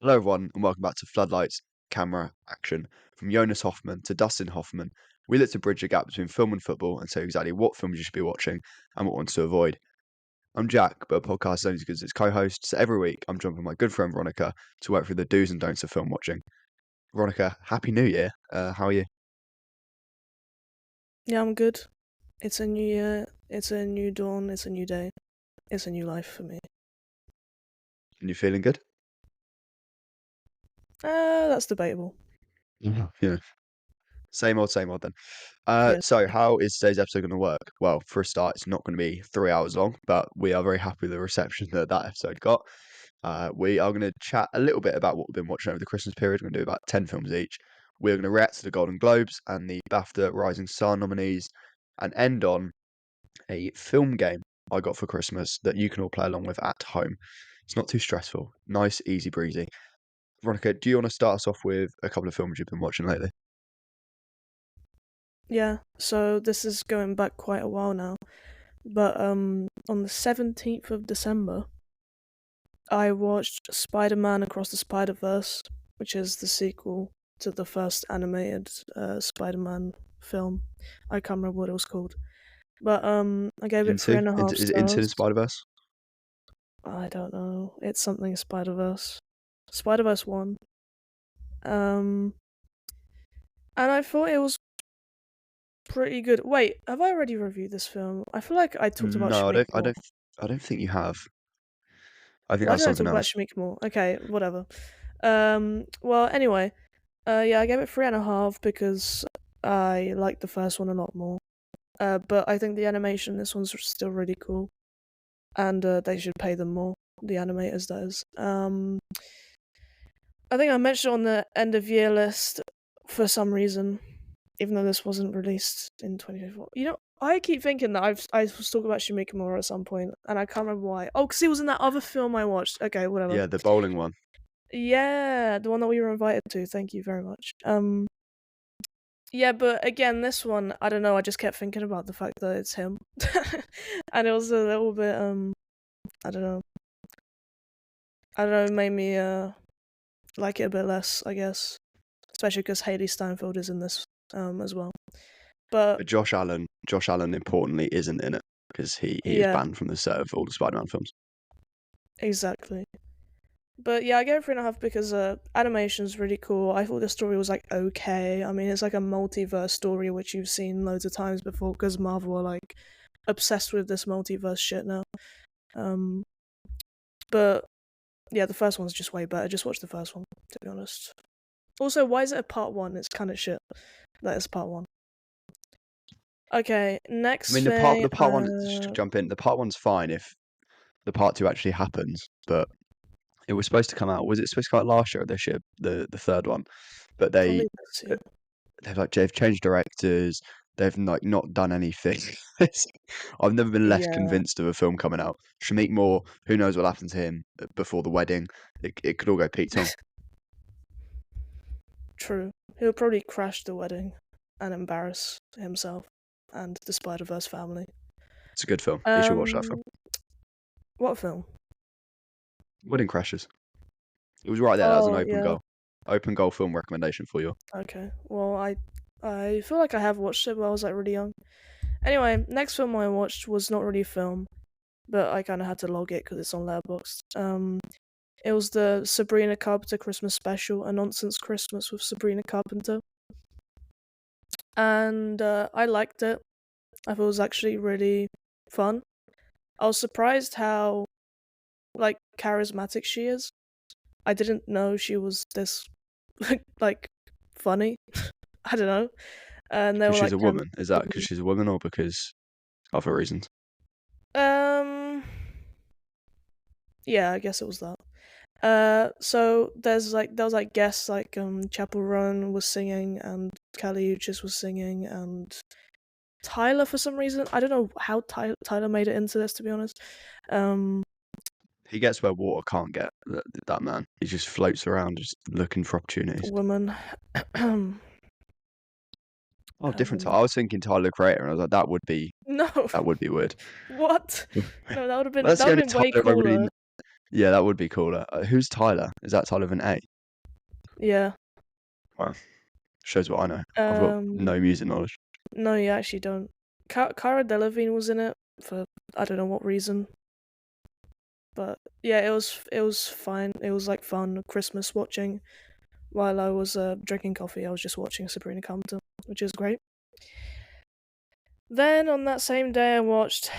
Hello, everyone, and welcome back to Floodlights, Camera, Action. From Jonas Hoffman to Dustin Hoffman, we look to bridge the gap between film and football and tell you exactly what films you should be watching and what ones to avoid. I'm Jack, but a podcast is only as good as its co-host, so every week I'm joined with my good friend Veronica to work through the do's and don'ts of film watching. Veronica, Happy New Year. How are you? Yeah, I'm good. It's a new year, it's a new dawn, it's a new day, it's a new life for me. And you feeling good? That's debatable. Yeah. Same old then. Yes. So how is today's episode going to work? Well, for a start, it's not going to be 3 hours long, but we are very happy with the reception that episode got. We are going to chat a little bit about what we've been watching over the Christmas period. We're going to do about 10 films each. We're going to react to the Golden Globes and the BAFTA Rising Star nominees and end on a film game I got for Christmas that you can all play along with at home. It's not too stressful. Nice, easy breezy. Veronica, do you want to start us off with a couple of films you've been watching lately? Yeah, so this is going back quite a while now. But on the 17th of December, I watched Spider-Man Across the Spider-Verse, which is the sequel to the first animated Spider-Man film. I can't remember what it was called. But I gave it Into? 3.5 Is it Into the stars. Spider-Verse? I don't know. It's something Spider-Verse. Spider-Verse 1. And I thought it was pretty good. Wait, have I already reviewed this film? I feel like I talked about No, Shamik more. I don't think you have. I think Why that's did I something talk about else. Shamik more? Okay, whatever. Well, anyway, yeah, I gave it 3.5 because I liked the first one a lot more. But I think the animation in this one's still really cool, and they should pay them more. The animators, that is. I think I mentioned it on the end of year list for some reason, even though this wasn't released in 2024. You know, I keep thinking that I was talking about Shimei Kimura at some point, and I can't remember why. Oh, because he was in that other film I watched. Okay, whatever. Yeah, the bowling one. Yeah, the one that we were invited to. Thank you very much. Yeah, but again, this one, I don't know. I just kept thinking about the fact that it's him, and it was a little bit I don't know. It made me like it a bit less, I guess, especially because Haley Steinfeld is in this as well. But Josh Allen, importantly, isn't in it because he is yeah, banned from the set of all the Spider-Man films. exactly. But yeah, I gave it 3.5 because animation's really cool. I thought the story was like okay. I mean, it's like a multiverse story which you've seen loads of times before because Marvel are like obsessed with this multiverse shit now. But yeah, the first one's just way better. Just watch the first one, to be honest. Also, why is it a part one? It's kind of shit that it's part one. Okay, next I mean, thing. the part one, just to jump in, the part one's fine if the part two actually happens, but it was supposed to come out. Was it supposed to come out last year or this year? The third one, but Probably this year. they've changed directors. They've like not done anything. I've never been less Yeah, convinced of a film coming out. Shamik Moore, who knows what happened to him before the wedding? It could all go Pete Tong. true. He'll probably crash the wedding and embarrass himself and the Spider-Verse family. It's a good film. You should watch that film. What film? Wedding Crashers. It was right there. That was an Oh, yeah. open goal film recommendation for you. Okay. Well, I feel like I have watched it, but I was like really young. Anyway, next film I watched was not really a film, but I kind of had to log it because it's on Letterboxd. It was the Sabrina Carpenter Christmas special, A Nonsense Christmas with Sabrina Carpenter. And I liked it. I thought it was actually really fun. I was surprised how like charismatic she is. I didn't know she was this like funny. I don't know. And they Because were she's like a woman. Is that because she's a woman or because other reasons? um yeah, I guess it was that. So there was like guests like Chapel Roan was singing and Kali Uchis was singing and Tyler for some reason. I don't know how Tyler made it into this, to be honest. He gets where water can't get. That man. He just floats around, just looking for opportunities. Woman. Oh, different. woman. I was thinking Tyler Creator, and I was like, No. that would be weird. What? No, that would have That's the been only way Tyler I really. cooler. Yeah, that would be cooler. Who's Tyler? Is that Tyler with an A? Yeah. Well, shows what I know. I've got Um, no music knowledge. no, you actually don't. Cara Delevingne was in it for I don't know what reason, but yeah, it was fine. It was like fun Christmas watching. While I was drinking coffee, I was just watching Sabrina Carpenter, which is great. Then on that same day, I watched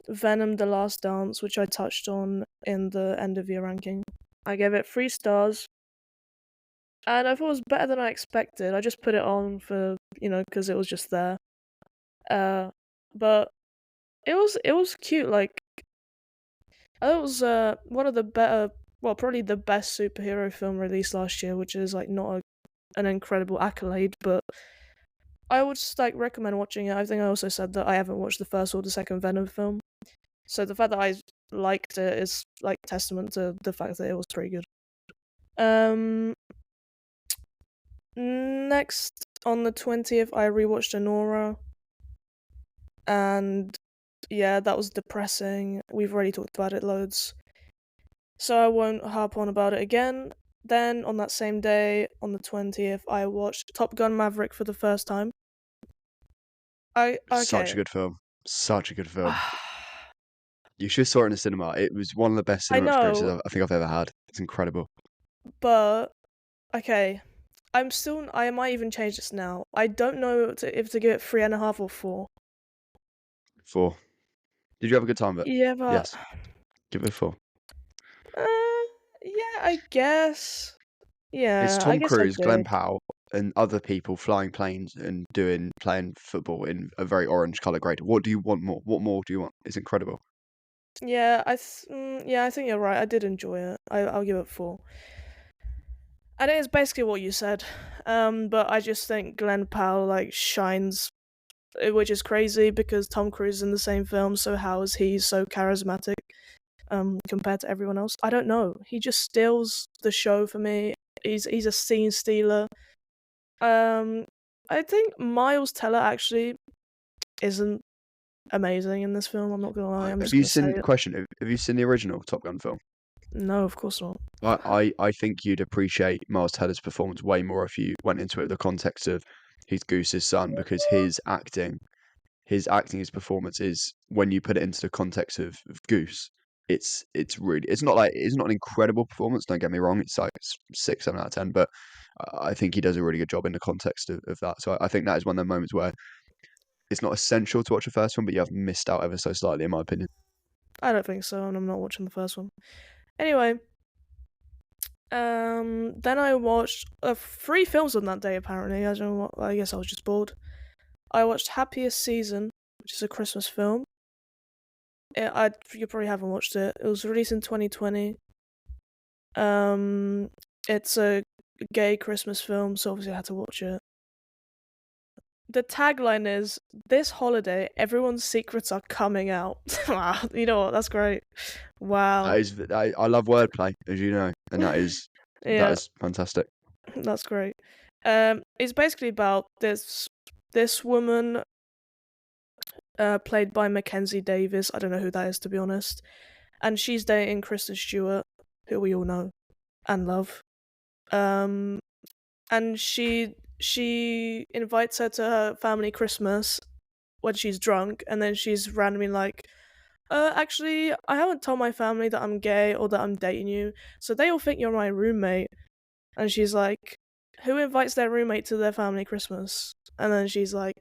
Venom: The Last Dance, which I touched on in the end of year ranking. I gave it 3 stars, and I thought it was better than I expected. I just put it on for because it was just there. But it was cute. Like I thought it was one of the better, well, probably the best superhero film released last year, which is like not an incredible accolade, but I would just like recommend watching it. I think I also said that I haven't watched the first or the second Venom film, so the fact that I liked it is like testament to the fact that it was pretty good. Um, Next on the 20th, I rewatched Anora, and yeah, that was depressing. We've already talked about it loads, so I won't harp on about it again. Then on that same day, on the 20th, I watched Top Gun Maverick for the first time. I Such a okay. good film. Such a good film. You should have saw it in the cinema. It was one of the best I cinema experiences know, I think I've ever had. It's incredible. but okay. I might even change this now. I don't know if to give it 3.5 or 4. 4. Did you have a good time with it? Yeah, but Yes. Give it a 4. uh, yeah, I guess. It's Yeah, I Tom guess I Cruise, Glenn did. Powell, and other people flying planes and playing football in a very orange colour grade. What do you want more? What more do you want? It's incredible. Yeah, yeah, I think you're right. I did enjoy it. I'll give it 4. And it is basically what you said. But I just think Glenn Powell like shines, which is crazy because Tom Cruise is in the same film. So how is he so charismatic? Compared to everyone else. I don't know. He just steals the show for me. He's a scene stealer. Um, I think Miles Teller actually isn't amazing in this film. I'm not gonna lie. I'm Have just you gonna say seen it. question? Have you seen the original Top Gun film? No, of course not. I think you'd appreciate Miles Teller's performance way more if you went into it with the context of he's Goose's son because his performance is when you put it into the context of Goose. It's really it's not an incredible performance. Don't get me wrong. It's like 6, 7 out of 10, but I think he does a really good job in the context of that. So I think that is one of the moments where it's not essential to watch the first one, but you have missed out ever so slightly, in my opinion. I don't think so, and I'm not watching the first one. Anyway, then I watched 3 films on that day. Apparently, I don't know what. I guess I was just bored. I watched Happiest Season, which is a Christmas film. You probably haven't watched it. It was released in 2020. Um, it's a gay Christmas film, so obviously I had to watch it. The tagline is, "This holiday, everyone's secrets are coming out." Wow, you know what? That's great. Wow. I love wordplay, as you know, and that Yeah, is fantastic. that's great. It's basically about this woman, played by Mackenzie Davis. I don't know who that is, to be honest. And she's dating Kristen Stewart, who we all know and love. Um, and she invites her to her family Christmas when she's drunk, and then she's randomly like, actually, I haven't told my family that I'm gay or that I'm dating you, so they all think you're my roommate." And she's like, "Who invites their roommate to their family Christmas?" And then she's like,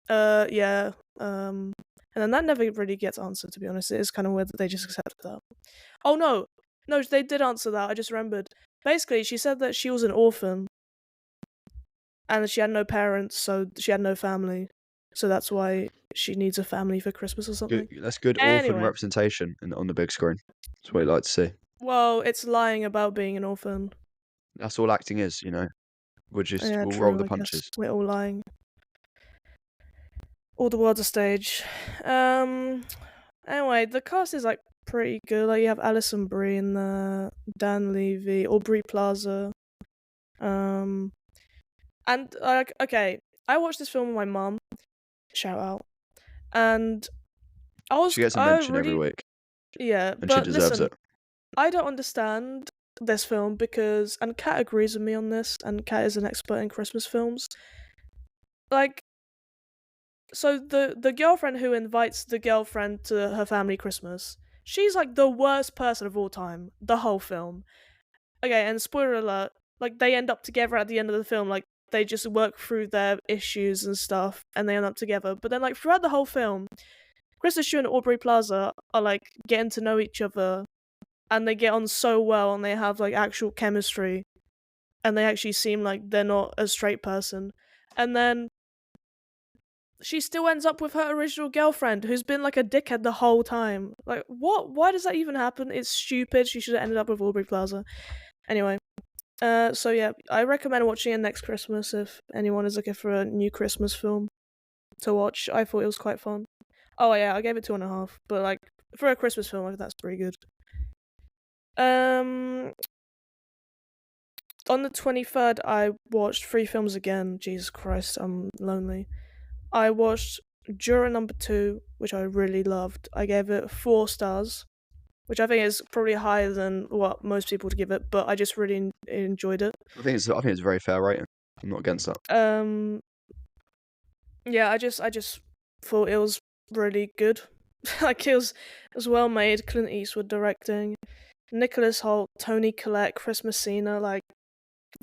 yeah, and then that never really gets answered, to be honest. It is kind of weird that they just accept that. Oh no, no, they did answer that. I just remembered. Basically, she said that she was an orphan and she had no parents, so she had no family. So that's why she needs a family for Christmas or Good, something. that's good orphan Anyway, representation on the big screen. That's what you like to see. well, it's lying about being an orphan. That's all acting is, Yeah, we'll roll true, the I guess. punches. We're all lying. All the world's a stage. Um, Anyway, the cast is like pretty good. Like you have Alison Brie in there, Dan Levy, Aubrey Plaza. Um, and like okay, I watched this film with my mum. Shout out. And She gets a I mention every really week, yeah, and she but deserves listen, it. I don't understand this film because, and Kat agrees with me on this, and Kat is an expert in Christmas films. Like, so the girlfriend who invites the girlfriend to her family Christmas, she's like the worst person of all time. The whole film. Okay, and spoiler alert, like they end up together at the end of the film. Like they just work through their issues and stuff, and they end up together. But then, like throughout the whole film, Krista Stewart and Aubrey Plaza are like getting to know each other, and they get on so well, and they have like actual chemistry, and they actually seem like they're not a straight person. And then she still ends up with her original girlfriend, who's been like a dickhead the whole time. Like, what? Why does that even happen? It's stupid. She should have ended up with Aubrey Plaza. Anyway, so yeah, I recommend watching it next Christmas if anyone is looking for a new Christmas film to watch. I thought it was quite fun. Oh yeah, I gave it 2.5, but like for a Christmas film, like, that's pretty good. On the 23rd, I watched 3 films again. Jesus Christ, I'm lonely. I watched Juror Number 2, which I really loved. I gave it 4 stars, which I think is probably higher than what most people would give it, but I just really enjoyed it. I think it's a very fair rating. I'm not against that. Yeah, I just thought it was really good. Like it was well made. Clint Eastwood directing, Nicholas Hoult, Toni Collette, Chris Messina, like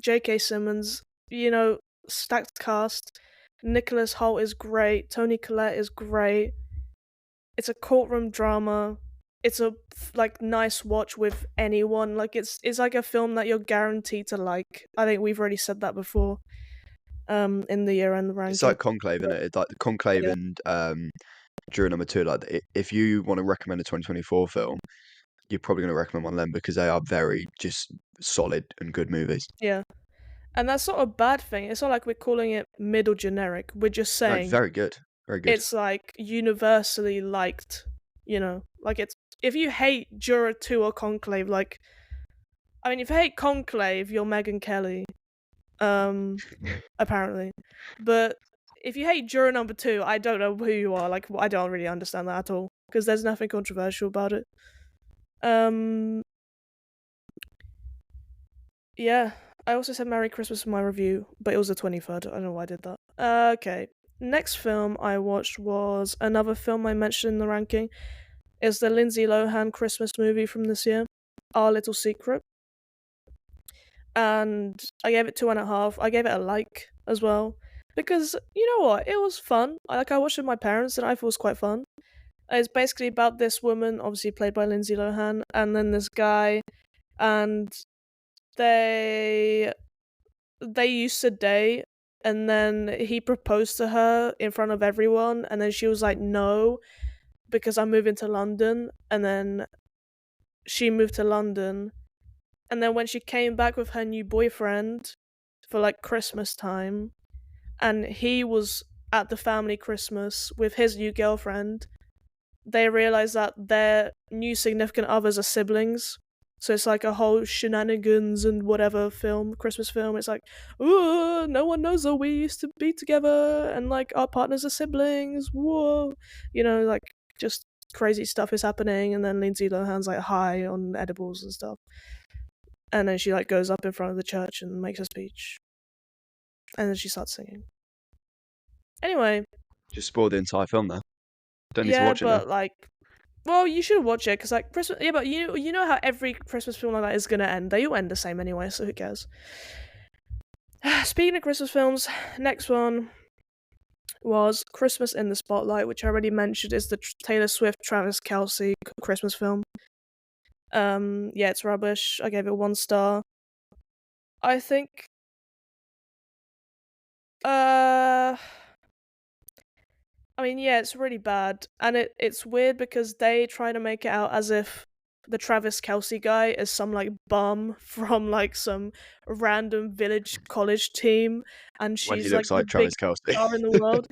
J.K. Simmons. You know, stacked cast. Nicholas Hoult is great. Toni Collette is great. It's a courtroom drama. It's a like nice watch with anyone. Like it's like a film that you're guaranteed to like. I think we've already said that before. In the year-end ranking. It's like Conclave, isn't it? It's like Conclave Yeah. and Juror Number 2. Like, if you want to recommend a 2024 film, you're probably going to recommend one of them because they are very just solid and good movies. Yeah. And that's not a bad thing. It's not like we're calling it mid or generic. We're just No, saying very good, very good. it's like universally liked, you know? Like it's if you hate Juror 2 or Conclave, like I mean if you hate Conclave, you're Megyn Kelly. Apparently. But if you hate Juror Number 2, I don't know who you are. Like I don't really understand that at all. Because there's nothing controversial about it. Yeah. I also said Merry Christmas in my review, but it was the 23rd. I don't know why I did that. Okay. Next film I watched was another film I mentioned in the ranking. It's the Lindsay Lohan Christmas movie from this year, Our Little Secret. And I gave it 2.5. I gave it a like as well. Because, you know what, it was fun. I watched it with my parents and I thought it was quite fun. It's basically about this woman, obviously played by Lindsay Lohan, and then this guy, and they used to date, and then he proposed to her in front of everyone, and then she was like, no, because I'm moving to London, and then she moved to London, and then when she came back with her new boyfriend for like Christmas time, and he was at the family Christmas with his new girlfriend, they realized that their new significant others are siblings. So it's like a whole shenanigans and whatever film, Christmas film. It's like, ooh, no one knows that we used to be together and like our partners are siblings. Whoa. You know, like just crazy stuff is happening. And then Lindsay Lohan's like high on edibles and stuff. And then she like goes up in front of the church and makes a speech. And then she starts singing. Anyway. Just spoiled the entire film there. Don't need to Yeah, watch it but now. like, well, you should watch it because like Christmas. Yeah, but you know how every Christmas film like that is gonna end. They all end the same anyway, so who cares? Speaking of Christmas films, next one was Christmas in the Spotlight, which I already mentioned is the Taylor Swift Travis Kelce Christmas film. Yeah, it's rubbish. I gave it 1 star. I think. I mean, yeah, it's really bad, and it's weird because they try to make it out as if the Travis Kelce guy is some like bum from like some random village college team, and When he she's like looks the like big Travis Kelce. star in the world.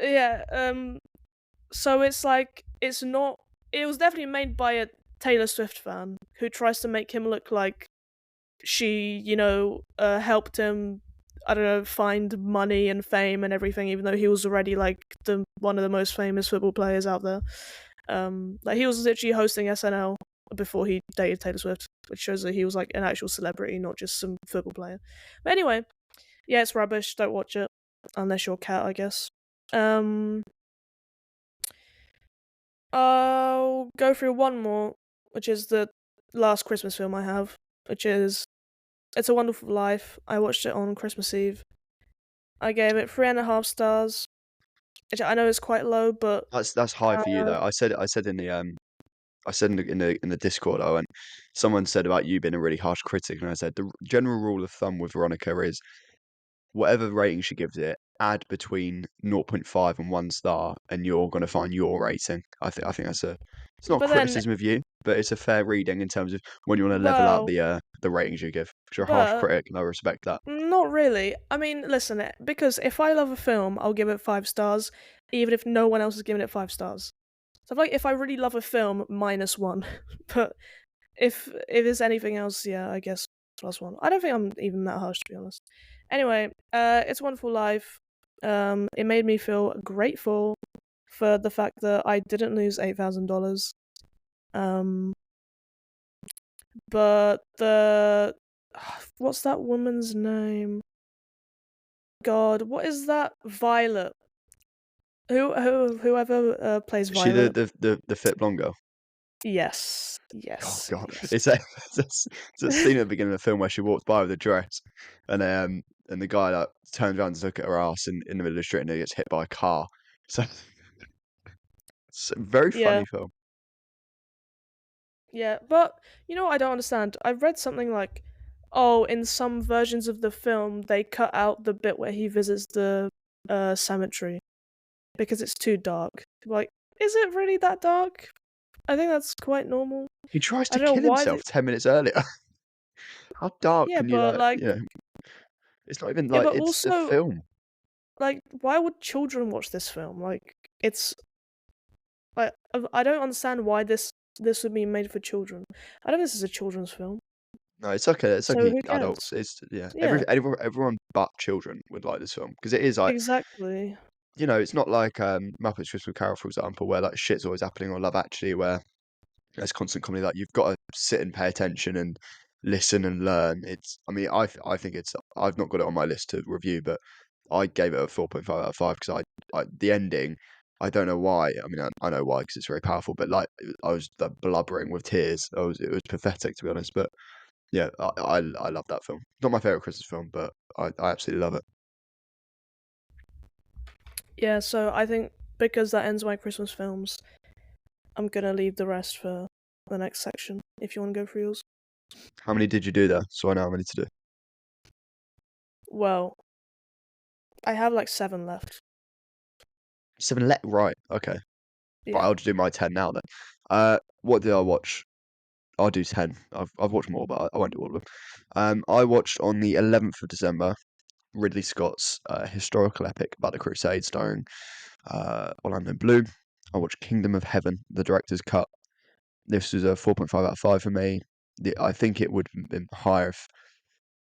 Yeah, so it's like it's not. It was definitely made by a Taylor Swift fan who tries to make him look like she, you know, helped him, I don't know, find money and fame and everything, even though he was already like one of the most famous football players out there. Like he was literally hosting SNL before he dated Taylor Swift, which shows that he was like an actual celebrity, not just some football player. But anyway, yeah, it's rubbish. Don't watch it unless you're a cat, I guess. I'll go through one more, which is the last Christmas film I have, which is It's a Wonderful Life. I watched it on Christmas Eve. I gave it 3.5 stars, which I know is quite low, but That's high for you though. I said in the in the Discord, I went, someone said about you being a really harsh critic, and I said the general rule of thumb with Veronica is whatever rating she gives it, add between 0.5 and 1 star, and you're going to find your rating. I think that's it's not but then criticism of you, but it's a fair reading in terms of when you want to level out well, the ratings you give. Because you're a harsh but critic, and I respect that. not really. I mean, listen, because if I love a film, I'll give it 5 stars, even if no one else is giving it 5 stars. So like if I really love a film, -1. But if it's anything else, yeah, I guess +1. I don't think I'm even that harsh, to be honest. Anyway, It's a Wonderful Life. It made me feel grateful for the fact that I didn't lose $8,000. Um, but what's that woman's name? God, what is that? Violet. Whoever plays Is she the Violet. the fit blonde girl? Yes, Oh yes, God, yes. it's a scene at the beginning of the film where she walks by with a dress, and the guy like turns around to look at her ass in the middle of the street, and he gets hit by a car. So it's a very Yeah, funny film. yeah. But you know what I don't understand? I've read something like, oh, in some versions of the film, they cut out the bit where he visits the cemetery because it's too dark. Like, is it really that dark? I think that's quite normal. He tries I to don't know kill why. himself 10 minutes earlier. How dark Yeah, can you but like? like, It's not even yeah, like but it's a also, film. like, why would children watch this film? Like, it's like I don't understand why this would be made for children. I don't think this is a children's film, No, it's okay. It's so okay. who cares? Adults. It's yeah. Yeah, Everyone but children would like this film because it is like exactly. it's not like Muppets Christmas Carol, for example, where like shit's always happening, or Love Actually, where there's constant comedy. Like you've got to sit and pay attention and listen and learn. I mean, I think it's. I've not got it on my list to review, but I gave it a 4.5 out of 5 because the ending. I don't know why. I mean, I know why because it's very powerful. But like, I was blubbering with tears. It was pathetic to be honest. But yeah, I love that film. Not my favorite Christmas film, but I absolutely love it. Yeah, so I think because that ends my Christmas films, I'm gonna leave the rest for the next section. If you want to go for yours. How many did you do there? So I know how many to do. Well, I have like 7 left. Seven. Right. Okay. Right. Yeah. I'll just do my 10 now then. What did I watch? I'll do 10. I've watched more, but I won't do all of them. I watched on the 11th of December Ridley Scott's historical epic about the Crusades, starring Orlando Bloom. I watched Kingdom of Heaven, the director's cut. This was a 4.5 out of 5 for me. I think it would have been higher if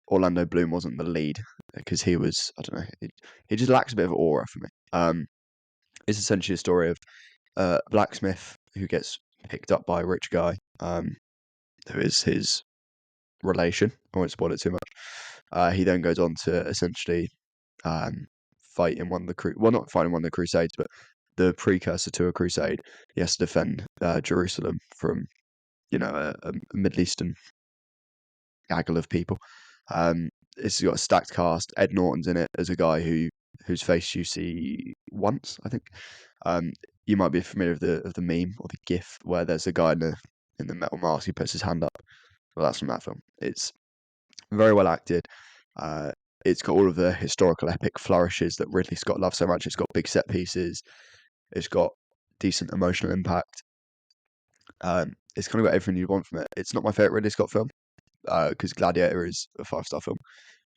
Orlando Bloom wasn't the lead because he was, I don't know, he just lacks a bit of aura for me. It's essentially a story of a blacksmith who gets picked up by a rich guy, who is his relation. I won't spoil it too much. He then goes on to essentially fight in one of the well, not fight in one of the crusades, but the precursor to a crusade. He has to defend Jerusalem from a Middle Eastern gaggle of people. It's got a stacked cast. Ed Norton's in it as a guy whose face you see once, I think. You might be familiar with the meme or the GIF where there's a guy in the metal mask who puts his hand up. Well, that's from that film. It's very well acted. Uh, it's got all of the historical epic flourishes that Ridley Scott loves so much. It's got big set pieces. It's got decent emotional impact. It's kind of got everything you want from it. It's not my favorite Ridley Scott film because Gladiator is a 5-star film,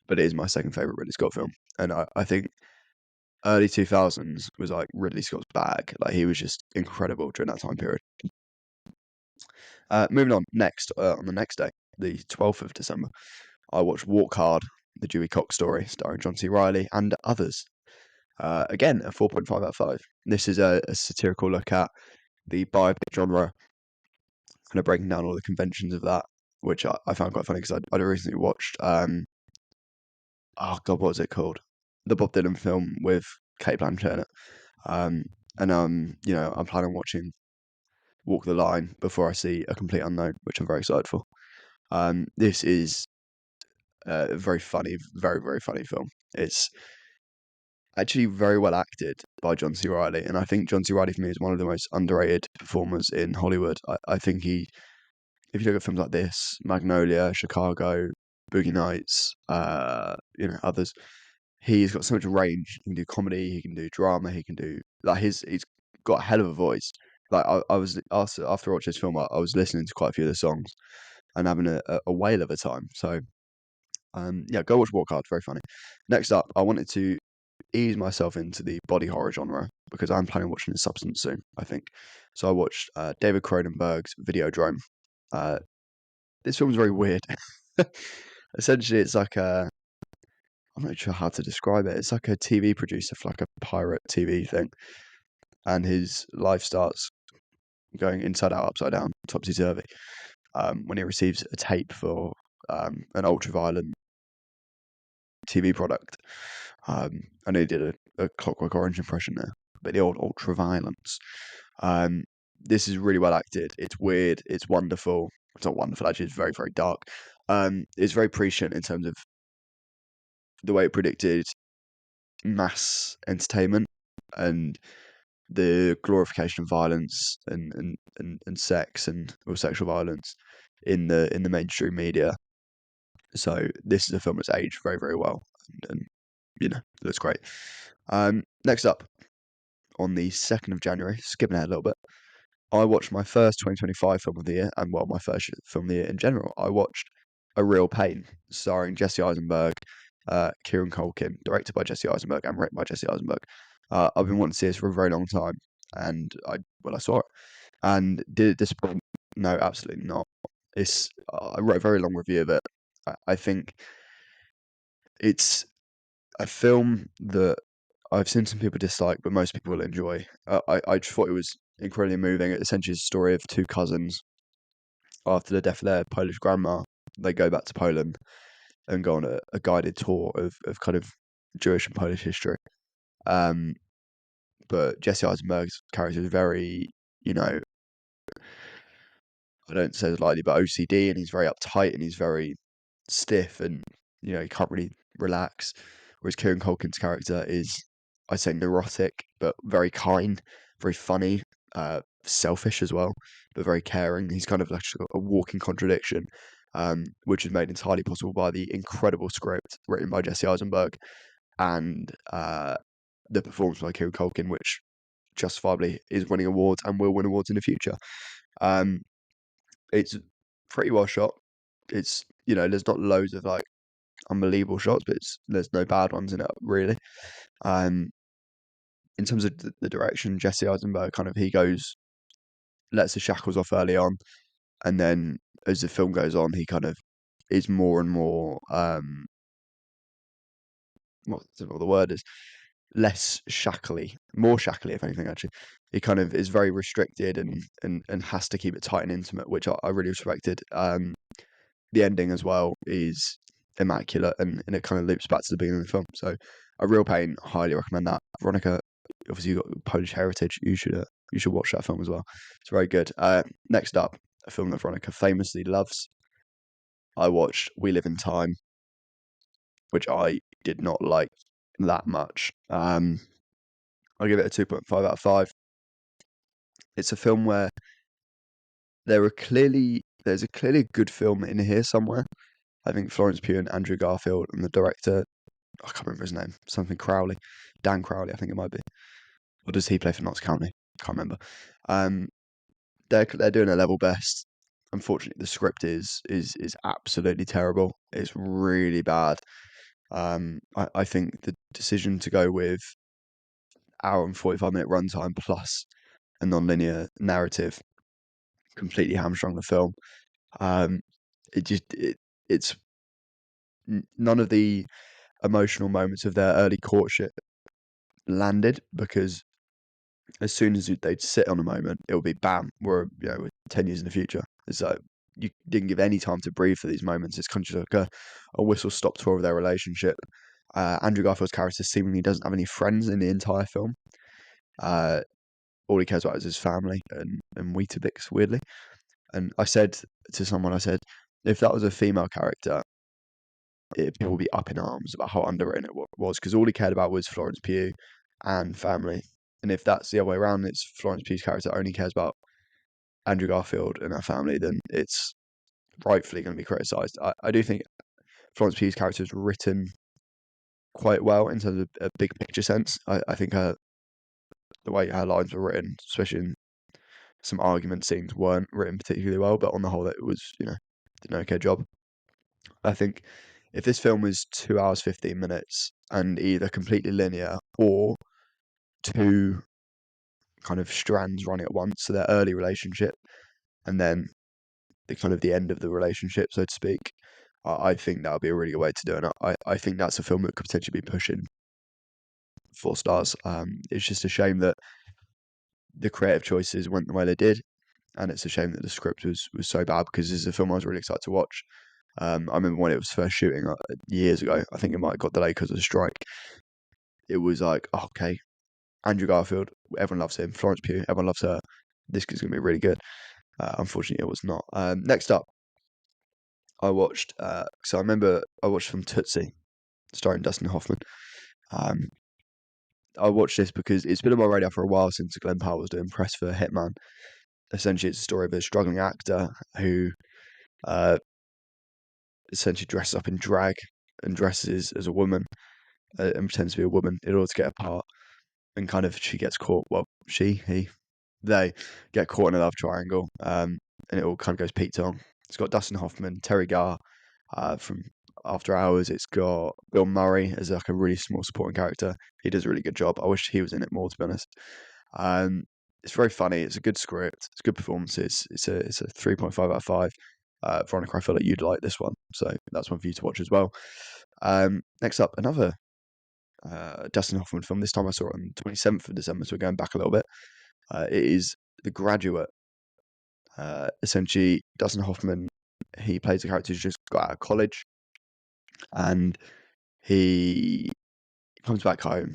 but it is my second favorite Ridley Scott film. And I think early 2000s was like Ridley Scott's bag. Like he was just incredible during that time period. Moving on, next, on the next day, the 12th of December, I watched Walk Hard, the Dewey Cox story, starring John C. Reilly and others. Again, a 4.5 out of 5. This is a satirical look at the biopic genre kind of breaking down all the conventions of that, which I found quite funny because I'd recently watched oh god, what was it called? The Bob Dylan film with Kate Blanchett in it. I'm planning on watching Walk the Line before I see A Complete Unknown, which I'm very excited for. This is a very funny, very, very funny film. It's actually very well acted by John C. Reilly, and I think John C. Reilly for me is one of the most underrated performers in Hollywood. I think if you look at films like this, Magnolia, Chicago, Boogie Nights, others, he's got so much range. He can do comedy, he can do drama, he can do he's got a hell of a voice. Like I was after watching this film, I was listening to quite a few of the songs and having a whale of a time. So go watch Walk Hard, very funny. Next up, I wanted to ease myself into the body horror genre because I'm planning on watching The Substance soon, I think. So I watched David Cronenberg's Videodrome. This film's very weird. Essentially, it's like I'm not sure how to describe it. It's like a TV producer for like a pirate TV thing, and his life starts going inside out, upside down, topsy turvy, when he receives a tape for an ultra-violent TV product. I know he did a Clockwork Orange impression there, but the old ultra-violence. This is really well acted. It's weird. It's wonderful. It's not wonderful, actually. It's very, very dark. It's very prescient in terms of the way it predicted mass entertainment and the glorification of violence and sex or sexual violence in the mainstream media. So this is a film that's aged very, very well, and looks great. Next up, on the 2nd of January, skipping ahead a little bit, I watched my first 2025 film of the year, and my first film of the year in general. I watched A Real Pain, starring Jesse Eisenberg, Kieran Culkin, directed by Jesse Eisenberg and written by Jesse Eisenberg. I've been wanting to see this for a very long time, and I saw it. And did it disappoint? No, absolutely not. I wrote a very long review of it. I think it's a film that I've seen some people dislike, but most people will enjoy. I just thought it was incredibly moving. It essentially is a story of two cousins. After the death of their Polish grandma, they go back to Poland and go on a guided tour of kind of Jewish and Polish history. But Jesse Eisenberg's character is very, I don't say it lightly, but OCD, and he's very uptight and he's very stiff, and he can't really relax. Whereas Kieran Culkin's character is, I'd say, neurotic but very kind, very funny, selfish as well, but very caring. He's kind of like a walking contradiction, which is made entirely possible by the incredible script written by Jesse Eisenberg and the performance by Kieran Culkin, which justifiably is winning awards and will win awards in the future. It's pretty well shot. It's there's not loads of like unbelievable shots, but there's no bad ones in it really. In terms of the direction, Jesse Eisenberg lets the shackles off early on, and then as the film goes on, he kind of is more and more what the word is, less shackly, more shackly if anything. Actually, he kind of is very restricted and has to keep it tight and intimate, which I really respected. The ending as well is immaculate, and it kind of loops back to the beginning of the film. So, A Real Pain, highly recommend that. Weronika, obviously you've got Polish heritage. You should watch that film as well. It's very good. Next up, a film that Weronika famously loves. I watched We Live in Time, which I did not like that much. I give it a 2.5 out of 5. It's a film where there's a clearly good film in here somewhere. I think Florence Pugh and Andrew Garfield and the director, I can't remember his name, something Crowley, Dan Crowley, I think it might be. Or does he play for Notts County? Can't remember. They're doing their level best. Unfortunately, the script is absolutely terrible. It's really bad. I think the decision to go with hour and 45-minute runtime plus a non-linear narrative completely hamstrung the film. It's none of the emotional moments of their early courtship landed, because as soon as they'd sit on a moment, it would be bam, we're 10 years in the future. It's like you didn't give any time to breathe for these moments. It's kind of just like a whistle stop tour of their relationship. Andrew Garfield's character seemingly doesn't have any friends in the entire film. All he cares about is his family and Weetabix, weirdly. And I said to someone, I said, if that was a female character, people would be up in arms about how underwritten it was, because all he cared about was Florence Pugh and family. And if that's the other way around, it's Florence Pugh's character only cares about Andrew Garfield and her family, then it's rightfully going to be criticised. I do think Florence Pugh's character is written quite well in terms of a big picture sense. I think the way her lines were written, especially in some argument scenes, weren't written particularly well, but on the whole, it was, did an okay job. I think if this film was 2 hours 15 minutes and either completely linear or two kind of strands running at once, so their early relationship and then the end of the relationship, so to speak, I think that would be a really good way to do it. I think that's a film that could potentially be pushing 4 stars. It's just a shame that the creative choices went the way they did, and it's a shame that the script was so bad, because this is a film I was really excited to watch. I remember when it was first shooting years ago. I think it might have got delayed because of the strike. It was like, oh, okay, Andrew Garfield, everyone loves him. Florence Pugh, everyone loves her. This is going to be really good. Unfortunately, it was not. Next up, I watched. So I remember I watched from Tootsie, starring Dustin Hoffman. Um, I watched this because it's been on my radar for a while since Glenn Powell was doing press for Hitman. Essentially, it's a story of a struggling actor who uh, essentially dresses up in drag and dresses as a woman and pretends to be a woman in order to get a part. And kind of she gets caught. Well, they get caught in a love triangle, and it all kind of goes Pete Tong. It's got Dustin Hoffman, Terry Garr from After Hours. It's got Bill Murray as like a really small supporting character. He does a really good job. I wish he was in it more, to be honest. It's very funny. It's a good script. It's good performances. It's a 3.5 out of 5. Veronica, I feel like you'd like this one, so that's one for you to watch as well. Next up, another Dustin Hoffman film. This time I saw it on the 27th of December, so we're going back a little bit. It is The Graduate. Essentially, Dustin Hoffman, he plays a character who's just got out of college, and he comes back home,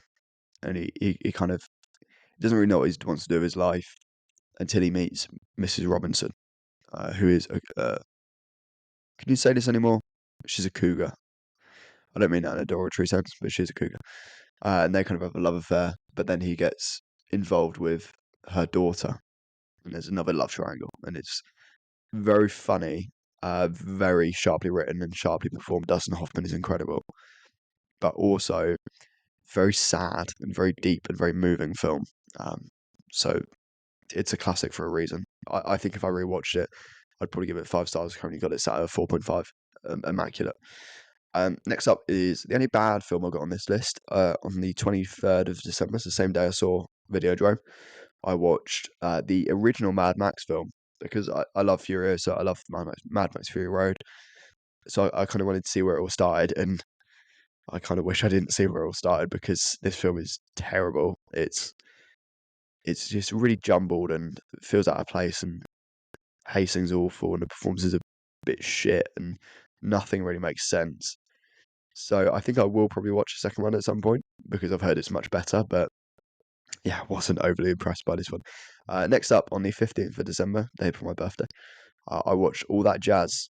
and he kind of doesn't really know what he wants to do with his life until he meets Mrs. Robinson, who is can you say this anymore? She's a cougar. I don't mean that in a derogatory sense, but she's a cougar. And they kind of have a love affair, but then he gets involved with her daughter, and there's another love triangle, and it's very funny, very sharply written and sharply performed. Dustin Hoffman is incredible, but also very sad and very deep and very moving film. So it's a classic for a reason. I think if I rewatched it, I'd probably give it 5 stars. Currently got it set at 4.5, immaculate. Next up is the only bad film I got on this list. On the 23rd of December, it's the same day I saw Videodrome, I watched the original Mad Max film, because I love Furiosa. I love Mad Max Fury Road. So I kind of wanted to see where it all started, and I kind of wish I didn't see where it all started, because this film is terrible. It's just really jumbled and feels out of place, and pacing's awful, and the performances are a bit shit, and nothing really makes sense. So I think I will probably watch the second one at some point, because I've heard it's much better, but yeah, wasn't overly impressed by this one. Next up, on the 15th of December, day before my birthday, I watched All That Jazz,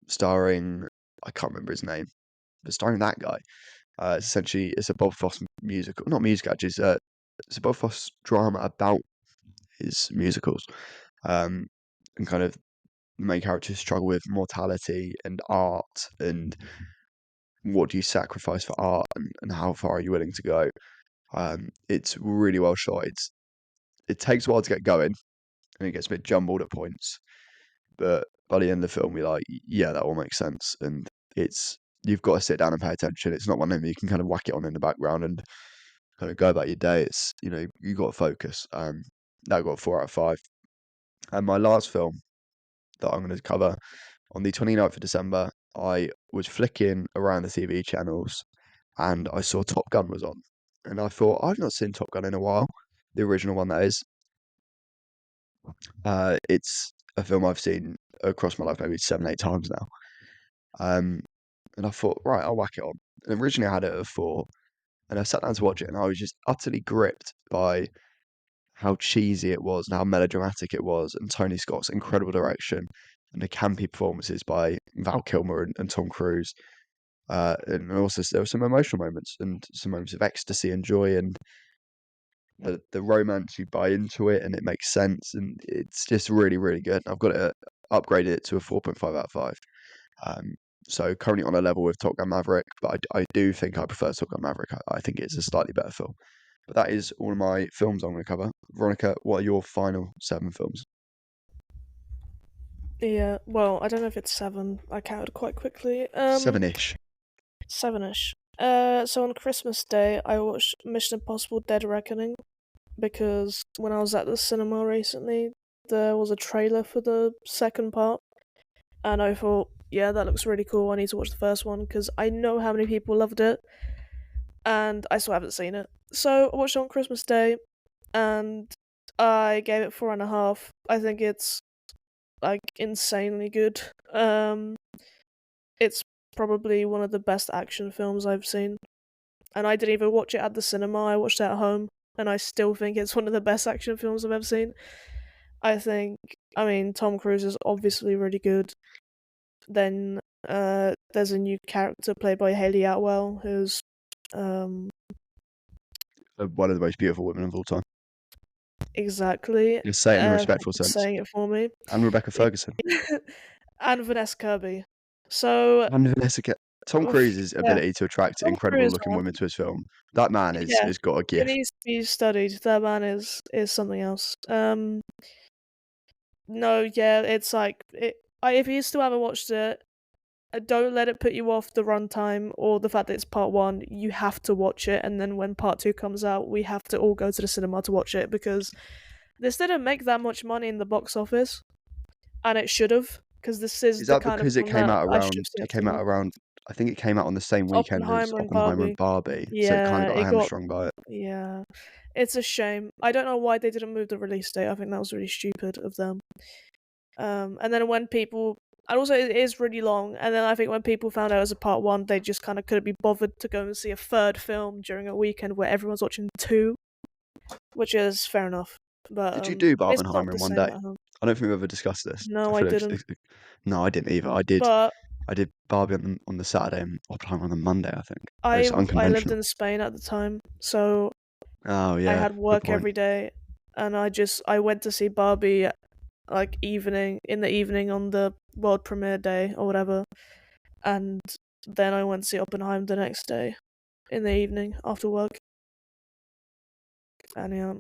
starring, I can't remember his name, but starring that guy. Essentially, it's a Bob Fosse musical, not musical, actually, it's a Bob Fosse drama about his musicals. And kind of the main characters struggle with mortality and art, and what do you sacrifice for art, and how far are you willing to go. It's really well shot. It takes a while to get going, and it gets a bit jumbled at points, but by the end of the film, you're like, yeah, that all makes sense, and you've got to sit down and pay attention. It's not one of them you can kind of whack it on in the background and kind of go about your day. It's, you got to focus. That got 4 out of 5. And my last film that I'm going to cover, on the 29th of December, I was flicking around the TV channels, and I saw Top Gun was on, and I thought, I've not seen Top Gun in a while, the original one, that is. It's a film I've seen across my life maybe 7, 8 times now. Um, and I thought, right, I'll whack it on. And originally I had it at 4, and I sat down to watch it, and I was just utterly gripped by how cheesy it was and how melodramatic it was, and Tony Scott's incredible direction and the campy performances by Val Kilmer and Tom Cruise. And also there were some emotional moments and some moments of ecstasy and joy, and the romance, you buy into it and it makes sense, and it's just really, really good. I've got to upgrade it to a 4.5 out of 5. Um, so currently on a level with Top Gun Maverick, but I do think I prefer Top Gun Maverick. I think it's a slightly better film. But that is all of my films I'm going to cover. Veronica, what are your final 7 films? Yeah, well, I don't know if it's 7. I counted quite quickly. 7-ish. 7ish. So on Christmas Day, I watched Mission Impossible: Dead Reckoning because when I was at the cinema recently, there was a trailer for the second part, and I thought, yeah, that looks really cool. I need to watch the first one because I know how many people loved it, and I still haven't seen it. So I watched it on Christmas Day, and I gave it 4.5. I think it's like insanely good. It's probably one of the best action films I've seen. And I didn't even watch it at the cinema, I watched it at home, and I still think it's one of the best action films I've ever seen. I mean, Tom Cruise is obviously really good. Then there's a new character played by Hayley Atwell, who's um One of the most beautiful women of all time. exactly. Just say it in a Thank respectful you for sense. saying it for me. And Rebecca Ferguson. And Vanessa Kirby. So And Vanessa Tom Cruise's yeah, ability to attract Tom incredible Cruise, looking man. women to his film. That man Yeah, has got a it gift. needs to be studied. That man is something else. No, yeah, it's like if you still haven't watched it, don't let it put you off the runtime or the fact that it's part one. You have to watch it, and then when part two comes out, we have to all go to the cinema to watch it because this didn't make that much money in the box office, and it should have because this is Is the that kind of because it film came that out I should have around seen it at came out cinema. around I think it came out on the same weekend as Oppenheimer and Oppenheimer and Barbie. Barbie, so it kind Yeah, of got it got hamstrung by it. yeah. It's a shame. I don't know why they didn't move the release date. I think that was really stupid of them. And then when people, and also it is really long. And then I think when people found out it was a part one, they just kind of couldn't be bothered to go and see a third film during a weekend where everyone's watching two, which is fair enough. But Did you do it's not Barbenheimer the in one same day? at home. I don't think we've ever discussed this. I No, I feel like didn't. no, I didn't either. But I did Barbie on the Saturday and Oppenheimer on the Monday, I think. It's I lived unconventional. in Spain at the time, so Oh I yeah, had good work point. every day, and I went to see Barbie like in the evening on the world premiere day or whatever, and then I went to see Oppenheimer the next day in the evening after work. And yeah,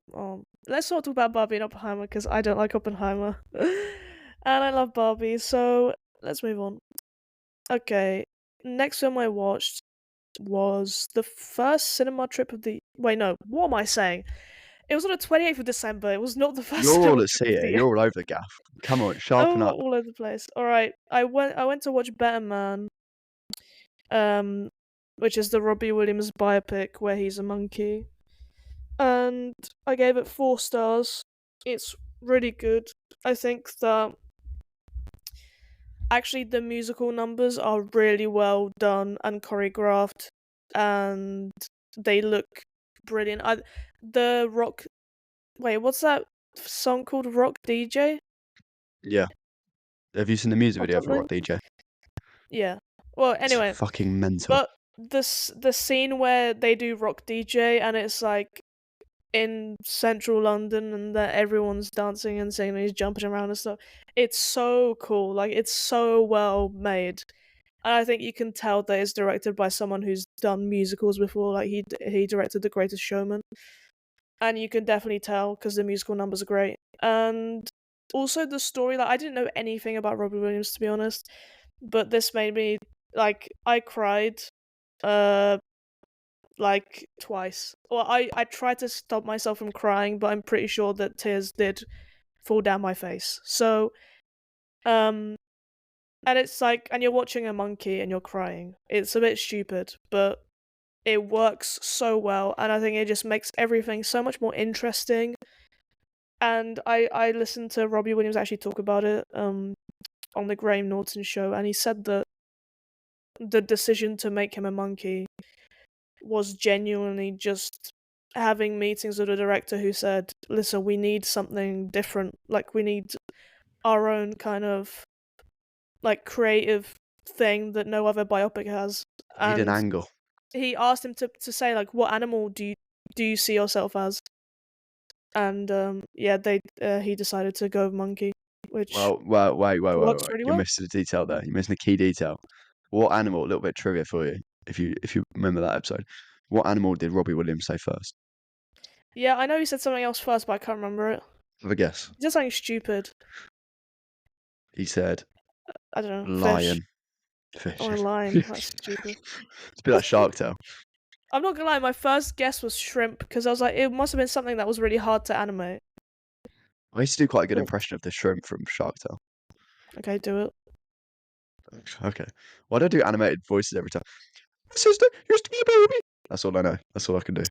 let's not talk about Barbie and Oppenheimer because I don't like Oppenheimer, and I love Barbie. So let's move on. Okay, next film I watched was the first cinema trip of the. Wait, no, what am I saying? It was on the 28th of December. It was not the first You're all cinema at trip sea of the here. year. You're all over the gaff. Come on, I'm sharpen up. all over the place. All right, I went to watch Better Man, um, which is the Robbie Williams biopic where he's a monkey, and I gave it 4 stars. It's really good. I think that actually the musical numbers are really well done and choreographed, and they look brilliant. The rock. Wait, what's that song called? Rock DJ Yeah. Have you seen the music or video for Rock something? DJ? Yeah. Well, It's anyway, fucking mental. but the scene where they do Rock DJ and it's like in central London and that everyone's dancing and singing and he's jumping around and stuff. It's so cool. Like it's so well made. And I think you can tell that it's directed by someone who's done musicals before. Like he directed The Greatest Showman, and you can definitely tell because the musical numbers are great. And also the story. Like I didn't know anything about Robbie Williams to be honest, but this made me like I cried, uh, like twice. Well, I tried to stop myself from crying, but I'm pretty sure that tears did fall down my face. So, um, and it's like, and you're watching a monkey and you're crying. It's a bit stupid, but it works so well, and I think it just makes everything so much more interesting. And I listened to Robbie Williams actually talk about it on the Graham Norton show, and he said that the decision to make him a monkey was genuinely just having meetings with a director who said, "Listen, we need something different. Like we need our own kind of like creative thing that no other biopic has." I need an And angle. he asked him to say like, "What animal do you see yourself as?" And yeah, they he decided to go with monkey, which Well, works wait. really You're well. missing a detail there. You're missing a key detail. What animal? A little bit of trivia for you, if you remember that episode. What animal did Robbie Williams say first? Yeah, I know he said something else first, but I can't remember it. Have a guess. He said something stupid. He said I don't know, fish lion. Fish. or a lion. That's stupid. It's a bit like Shark Tale. I'm not gonna lie, my first guess was shrimp because I was like, it must have been something that was really hard to animate. I used to do quite a good But impression of the shrimp from Shark Tale. okay, do it. Okay. Why do I do animated voices every time? Sister used to be a baby. That's all I know. That's all I can do.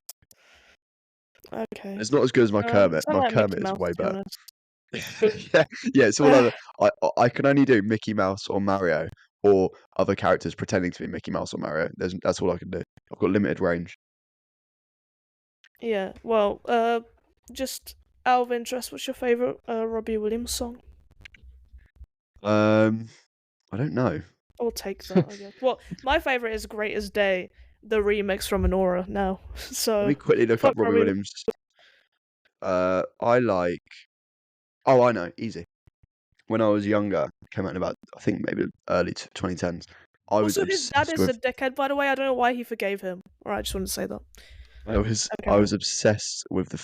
Okay. It's not as good as my Kermit. Sound My like Mickey Kermit is Mouse, way to be better. honest. Yeah, yeah. It's all other. I can only do Mickey Mouse or Mario or other characters pretending to be Mickey Mouse or Mario. That's all I can do. I've got limited range. Yeah. Well, just out of interest, what's your favorite Robbie Williams song? Um, I don't know. I'll take that, I guess. Well, my favorite is "Great as Day," the remix from Anora. Now, Let so me quickly look up fuck Robbie Robbie. Williams. I like. Oh, I know. Easy. When I was younger, came out in about I think maybe early 2010s. I was Also, his dad obsessed is a with. dickhead, by the way. I don't know why he forgave him. Alright, I just wanted to say that. I Okay. was obsessed with the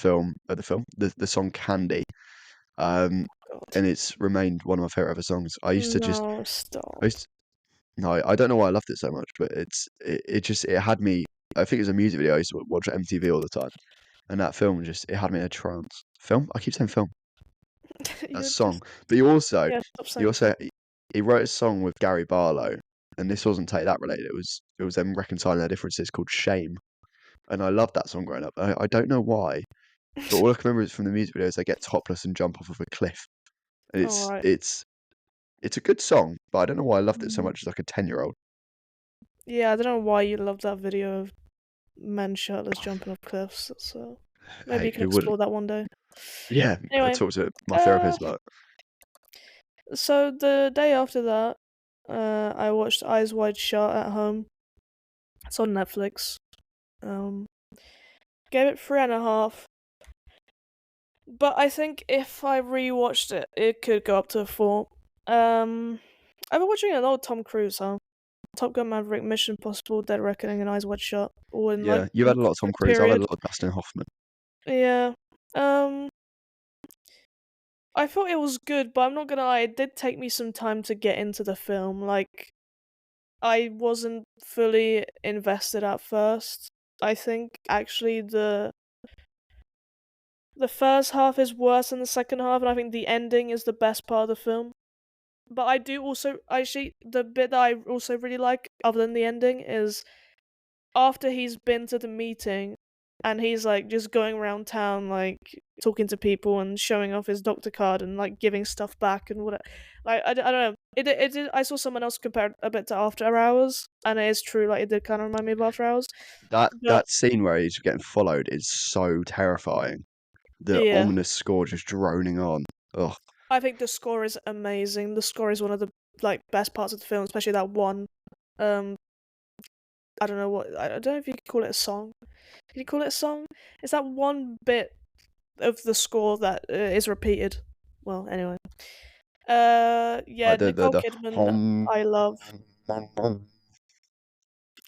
song Candy. Um, God. and it's remained one of my favorite ever songs. No, I stop. used to, no, I don't know why I loved it so much, but it had me. I think it was a music video. I used to watch MTV all the time, and that film it had me in a trance. Film? I keep saying film. That You're just song, but yeah. Stop he saying also film. he wrote a song with Gary Barlow, and this wasn't Take That related. It was them reconciling their differences called Shame, and I loved that song growing up. I don't know why, but all I can remember is from the music videos they get topless and jump off of a cliff. And All right. it's a good song, but I don't know why I loved it so Mhm. much as like a 10-year-old. Yeah, I don't know why you love that video of men shirtless jumping off cliffs. So maybe Hey, you can who wouldn't? explore that one day. Yeah, I Anyway, talked to my uh, therapist about it. so the day after that, I watched Eyes Wide Shut at home. It's on Netflix. Um, gave it 3.5. But I think if I rewatched it, it could go up to a 4. I've been watching a lot of Tom Cruise, huh? Top Gun Maverick, Mission Impossible, Dead Reckoning, and Eyes Wide Shut, all in like Yeah, you've the had a lot of Tom Christmas Cruise. I've had a period. lot of Dustin Hoffman. Yeah. Um, I thought it was good, but I'm not gonna lie, it did take me some time to get into the film. Like, I wasn't fully invested at first. I think actually the first half is worse than the second half, and I think the ending is the best part of the film. But I do also actually the bit that I also really like, other than the ending, is after he's been to the meeting and he's like just going around town like talking to people and showing off his doctor card and like giving stuff back and whatever. Like I don't know. It did, I saw someone else compare it a bit to After Hours, and it is true. Like it did kind of remind me of After Hours. But That scene where he's getting followed is so terrifying. The yeah, ominous score just droning on. Oh, I think the score is amazing. The score is one of the like best parts of the film, especially that one. Um, I don't know what I don't know if you could call it a song. Can you call it a song? Is that one bit of the score that is repeated? Well, anyway. Yeah, like Nicole the Kidman, hum, I love.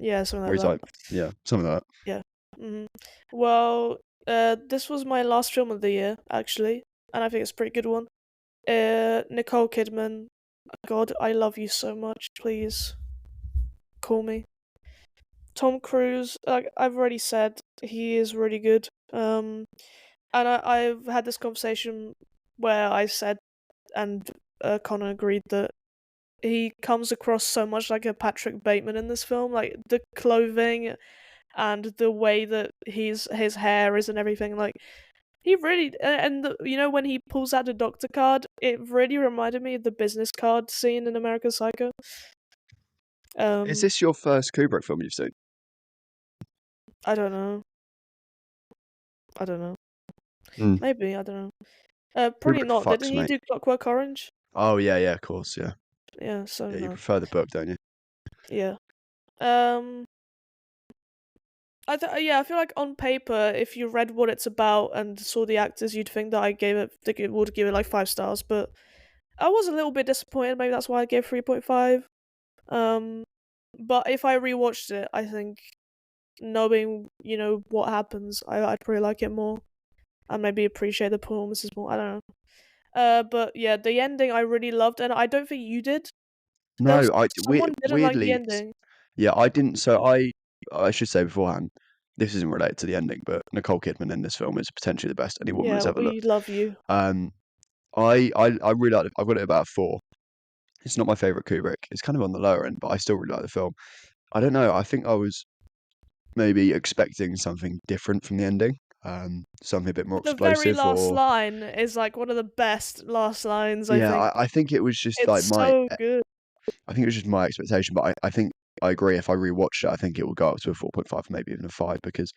Yeah, something where like he's that. like, yeah, something like that. Yeah. Well, this was my last film of the year, actually, and I think it's a pretty good one. Nicole Kidman, God, I love you so much. Please call me. Tom Cruise, like I've already said, he is really good. And I've had this conversation where I said, and Connor agreed that he comes across so much like a Patrick Bateman in this film, like the clothing and the way that his hair is and everything. Like He really, you know, when he pulls out the doctor card, it really reminded me of the business card scene in American Psycho. Is Um, this your first Kubrick film you've seen? I don't know. I don't know. Mm. Maybe I don't know. Probably Kubrick not. fucks, Didn't he mate. do Clockwork Orange? Oh yeah, of course, yeah. Yeah. So Yeah, you no. prefer the book, don't you? Yeah. Um. Yeah, I feel like on paper, if you read what it's about and saw the actors, you'd think that would give it like 5 stars. But I was a little bit disappointed. Maybe that's why I gave 3.5. Um, but if I rewatched it, I think knowing what happens, I'd probably like it more and maybe appreciate the performances more. I don't know. But yeah, the ending I really loved, and I don't think you did. There was No, someone didn't like the weirdly, ending. yeah, I didn't. So I should say beforehand, this isn't related to the ending, but Nicole Kidman in this film is potentially the best any woman Yeah, has ever we looked. love you. Um, I really like it. I've got it about a 4. It's not my favorite Kubrick. It's kind of on the lower end, but I still really like the film. I don't know. I think I was maybe expecting something different from the ending, something a bit more The very explosive, last or line is like one of the best last lines, I yeah, think. I think it was just like It's so good. I think it was just my expectation, but I think I agree. If I rewatched it, I think it will go up to a 4.5, maybe even a 5, because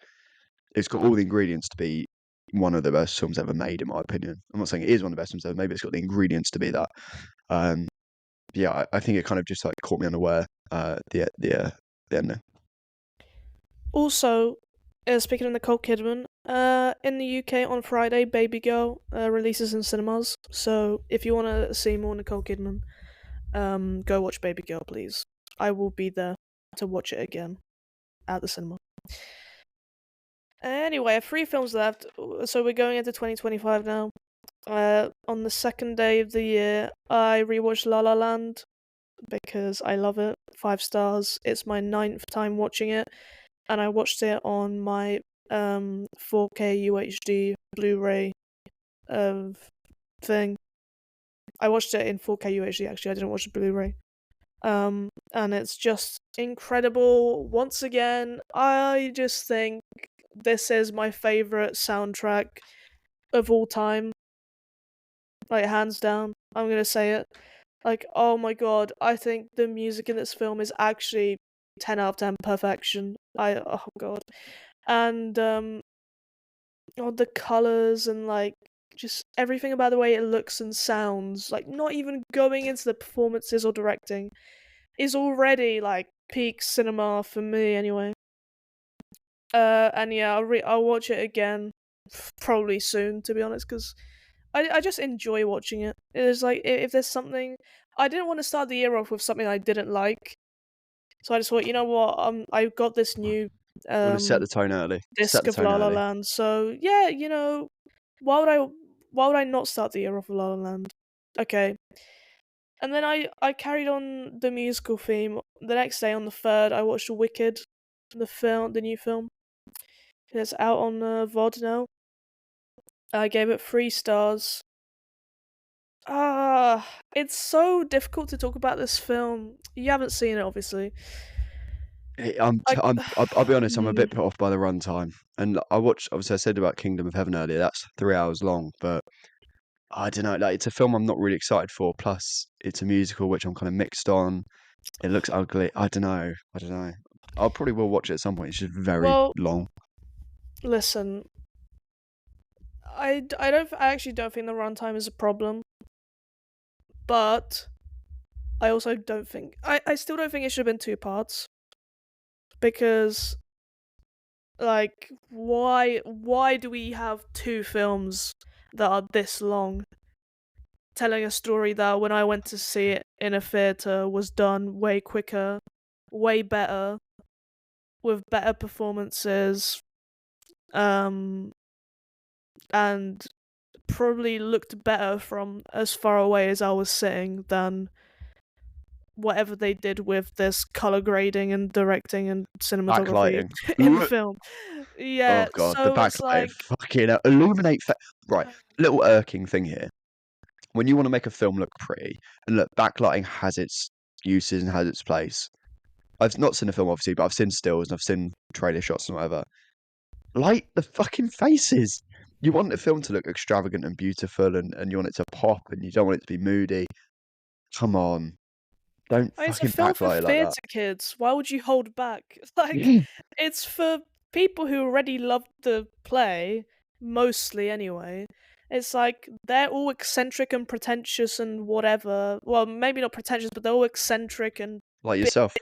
it's got all the ingredients to be one of the best films ever made, in my opinion. I'm not saying it is one of the best films ever. Maybe it's got the ingredients to be that. Um, yeah, I think it kind of just like caught me unaware. The ending. Also, speaking of Nicole Kidman, in the UK on Friday, Baby Girl releases in cinemas. So if you want to see more Nicole Kidman, go watch Baby Girl, please. I will be there to watch it again at the cinema. Anyway, I have 3 films left, so we're going into 2025 now. On the second day of the year, I rewatched La La Land because I love it. 5 stars. It's my 9th time watching it, and I watched it on my 4K UHD Blu-ray thing. I watched it in 4K UHD actually. I didn't watch the Blu-ray. And it's just incredible. Once again, I just think this is my favorite soundtrack of all time. Like hands down. I'm gonna say it. Like, oh my god, I think the music in this film is actually 10 out of 10 perfection. Oh god. And oh, the colors and like just everything about the way it looks and sounds, like not even going into the performances or directing, is already like peak cinema for me anyway. And yeah, I'll watch it again probably soon, to be honest, because I just enjoy watching it. It's like if there's something I didn't want to start the year off with something I didn't like, so I just thought, you know what, I got this new Want to set um the tone early. Set disc the of tone La La early. Land, so yeah, why would I not start the year off with La La Land? Okay. And then I carried on the musical theme. The next day on the 3rd, I watched Wicked, the new film. It's out on VOD now. I gave it 3 stars. It's so difficult to talk about this film. You haven't seen it, obviously. Like, I'll be honest. I'm a mm, bit put off by the runtime, and I watched. Obviously, I said about Kingdom of Heaven earlier. That's 3 hours long, but I don't know. Like, it's a film I'm not really excited for. Plus, it's a musical, which I'm kind of mixed on. It looks ugly. I don't know. I don't know. I'll probably will watch it at some point. It's just very well, long. listen. I actually don't think the runtime is a problem, but I also don't think I still don't think it should have been 2 parts because like why do we have 2 films that are this long telling a story that when I went to see it in a theater was done way quicker, way better, with better performances, um, and probably looked better from as far away as I was sitting than whatever they did with this color grading and directing and cinematography Backlighting. in the film. Oh Yeah, god, the so it's backlighting. like Fucking hell. Illuminate. Right. Little irking thing here. When you want to make a film look pretty, and look, backlighting has its uses and has its place. I've not seen the film obviously, but I've seen stills and I've seen trailer shots and whatever. Light the fucking faces. you want the film to look extravagant and beautiful, and you want it to pop, and you don't want it to be moody. Come on, don't It's a fucking film for backlight it like that. theatre kids. Why would you hold back? Like, Yeah. it's for people who already loved the play, mostly anyway. It's like they're all eccentric and pretentious and whatever. Well, maybe not pretentious, but they're all eccentric and Like big yourself.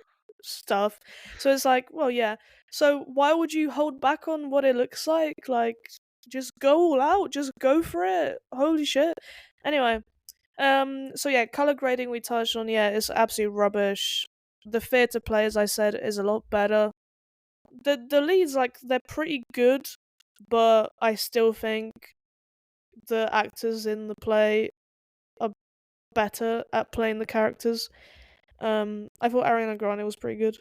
stuff. So it's like, well, yeah. So why would you hold back on what it looks like? Like, just go all out. Just go for it. Holy shit. Anyway, so yeah, color grading we touched on. Yeah, it's absolute rubbish. The theater play, as I said, is a lot better. The leads, like, they're pretty good, but I still think the actors in the play are better at playing the characters. I thought Ariana Grande was pretty good.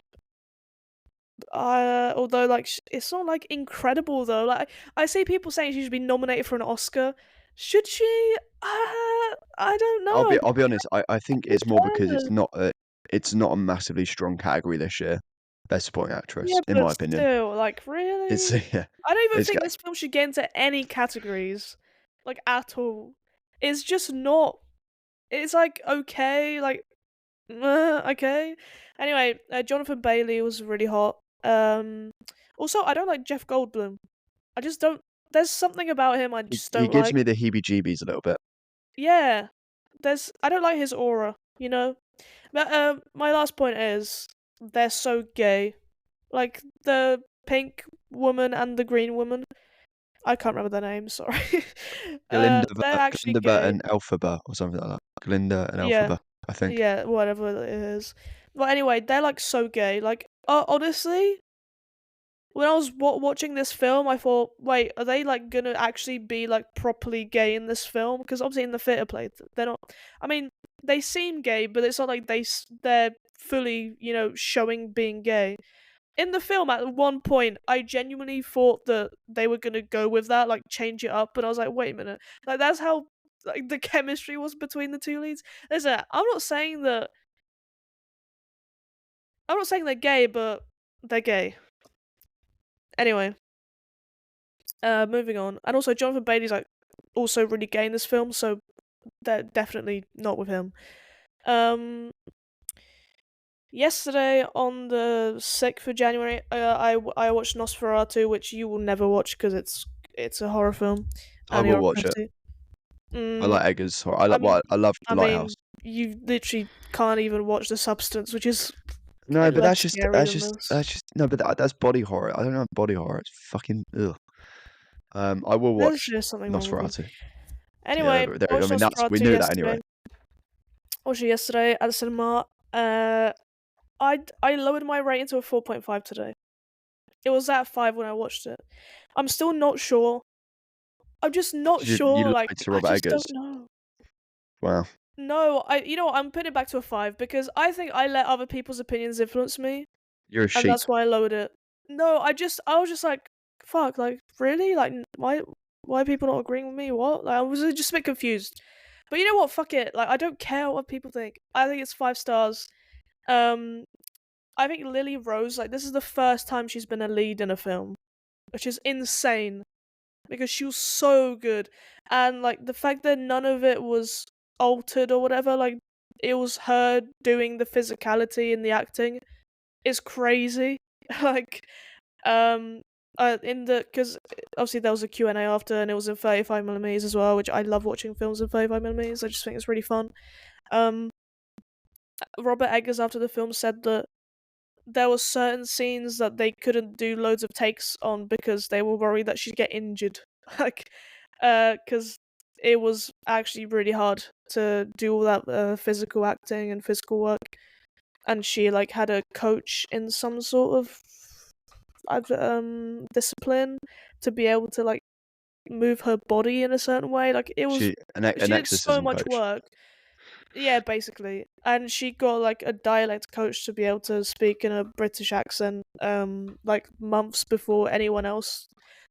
Although, like, it's not like incredible though. Like, I see people saying she should be nominated for an Oscar. Should she? I don't know. I'll be honest. I think Who it's more because cares? it's not a massively strong category this year. Best supporting actress, Yeah, in but my opinion. still, like, It's really? yeah. I don't even It's think this film should get into any categories, like, at all. It's just not. It's like, okay, like, okay. Anyway, Jonathan Bailey was really hot. Also, I don't like Jeff Goldblum. I just don't. There's something about him I just he don't gives like. me the heebie-jeebies a little bit. Yeah, I don't like his aura, you know. But my last point is they're so gay. Like the pink woman and the green woman. I can't remember their names. Sorry. They're actually Glinda gay. and Elphaba or something like that. Glinda and Yeah, Elphaba, I think. yeah, whatever it is. But anyway, they're like so gay. Like, honestly, when I was watching this film, I thought, wait, are they like gonna actually be like properly gay in this film? Because obviously in the theater play, they're not. I mean, they seem gay, but it's not like they're fully, showing being gay. In the film, at one point, I genuinely thought that they were gonna go with that, like change it up, but I was like, wait a minute, like that's how like the chemistry was between the two leads. Listen, I'm not saying they're gay, but they're gay. Anyway, moving on, and also Jonathan Bailey's like also really gay in this film, so they're definitely not with him. Um, Yesterday on the 6th of January, I watched Nosferatu, which you will never watch because it's a horror film, I and will you're a watch it. pussy. I Mm, like Eggers. I I like mean, I love The I Lighthouse. mean, you literally can't even watch The Substance, which is No, but less scary than this. that's just no, but that's body horror. I don't know body horror. It's fucking ugh. I will There's watch just something wrong with you. Nosferatu. Yeah, Anyway, I I watched mean that's we Nosferatu knew that anyway. yesterday. I watched it yesterday at the cinema. I lowered my rating to a 4.5 today. It was at 5 when I watched it. I'm still not sure. I'm just not You sure. lied Like, to I Robert just Eggers. don't know. Wow. No, you know what? I'm putting it back to a 5 because I think I let other people's opinions influence me, You're a and sheep. that's why I lowered it. No, I was just like, fuck, like, really? Like, why are people not agreeing with me? What? Like, I was just a bit confused. But you know what? Fuck it. Like, I don't care what people think. I think it's 5 stars. Um, I think Lily Rose, like, this is the first time she's been a lead in a film, which is insane because she was so good. And, like, the fact that none of it was altered or whatever, like, it was her doing the physicality and the acting is crazy. Like, um, because obviously there was a Q&A after and it was in 35mm as well, which I love watching films in 35mm. I just think it's really fun. Um, Robert Eggers after the film said that there were certain scenes that they couldn't do loads of takes on because they were worried that she'd get injured. Like, because it was actually really hard to do all that physical acting and physical work. And she like had a coach in some sort of discipline to be able to like move her body in a certain way. Like it was, An she did so exorcism much coach. work. Yeah, basically. And she got like a dialect coach to be able to speak in a British accent, like months before anyone else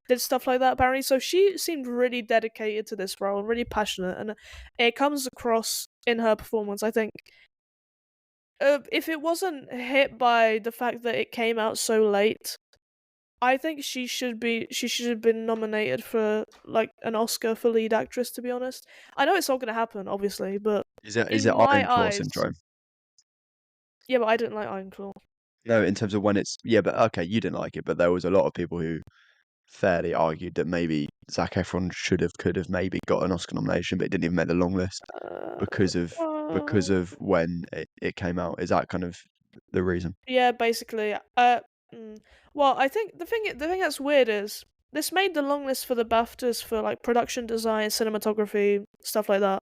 did stuff like that apparently. So she seemed really dedicated to this role and really passionate, and it comes across in her performance, I think. If it wasn't hit by the fact that it came out so late, I think she should have been nominated for like an Oscar for lead actress, to be honest. I know it's not gonna happen, obviously, but Is in it my Iron Claw eyes, syndrome? yeah, but I didn't like Ironclaw. No, in terms of when it's yeah, but okay, you didn't like it, but there was a lot of people who fairly argued that maybe Zac Efron should have, could have maybe got an Oscar nomination, but it didn't even make the long list Uh, because well, of when it came out. Is that kind of the reason? yeah, basically. Mm, well, I think the thing that's weird is this made the long list for the BAFTAs for like production design, cinematography, stuff like that.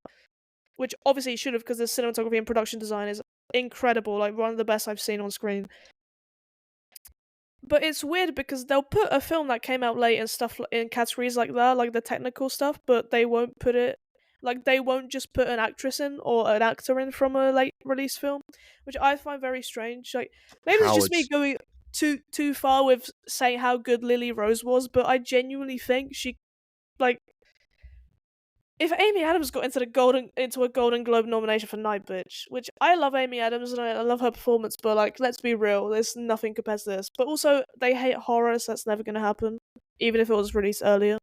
Which obviously it should have because the cinematography and production design is incredible, like one of the best I've seen on screen. But it's weird because they'll put a film that came out late and stuff in categories like that, like the technical stuff, but they won't put it like they won't just put an actress in or an actor in from a late release film, which I find very strange. Like maybe it's just me Howard's going too far with saying how good Lily Rose was, but I genuinely think she like if Amy Adams got into a Golden Globe nomination for Night Bitch, which I love Amy Adams and I love her performance, but like let's be real, there's nothing compared to this. But also they hate horror, so that's never gonna happen, even if it was released earlier.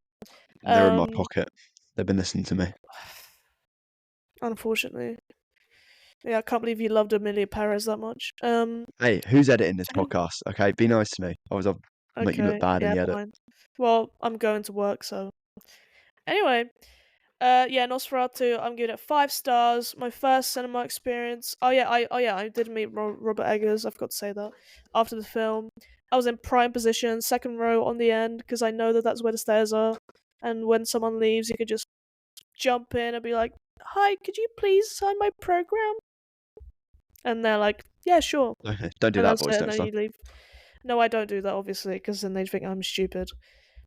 they're in my Um, pocket. They've been listening to me. unfortunately, yeah, I can't believe you loved Amelia Perez that much. Hey, who's editing this Second, podcast? Okay, be nice to me. I'll make you look okay, bad in yeah, the edit. fine. Well, I'm going to work, so anyway, yeah, Nosferatu. I'm giving it 5 stars. My first cinema experience. I did meet Robert Eggers. I forgot to say that after the film. I was in prime position, second row on the end, because I know that that's where the stairs are. And when someone leaves, you could just jump in and be like, "Hi, could you please sign my program?" And they're like, "Yeah, sure." Okay, don't do And that that's it. voice And next then time. you leave. No, I don't do that, obviously, because then they think I'm stupid.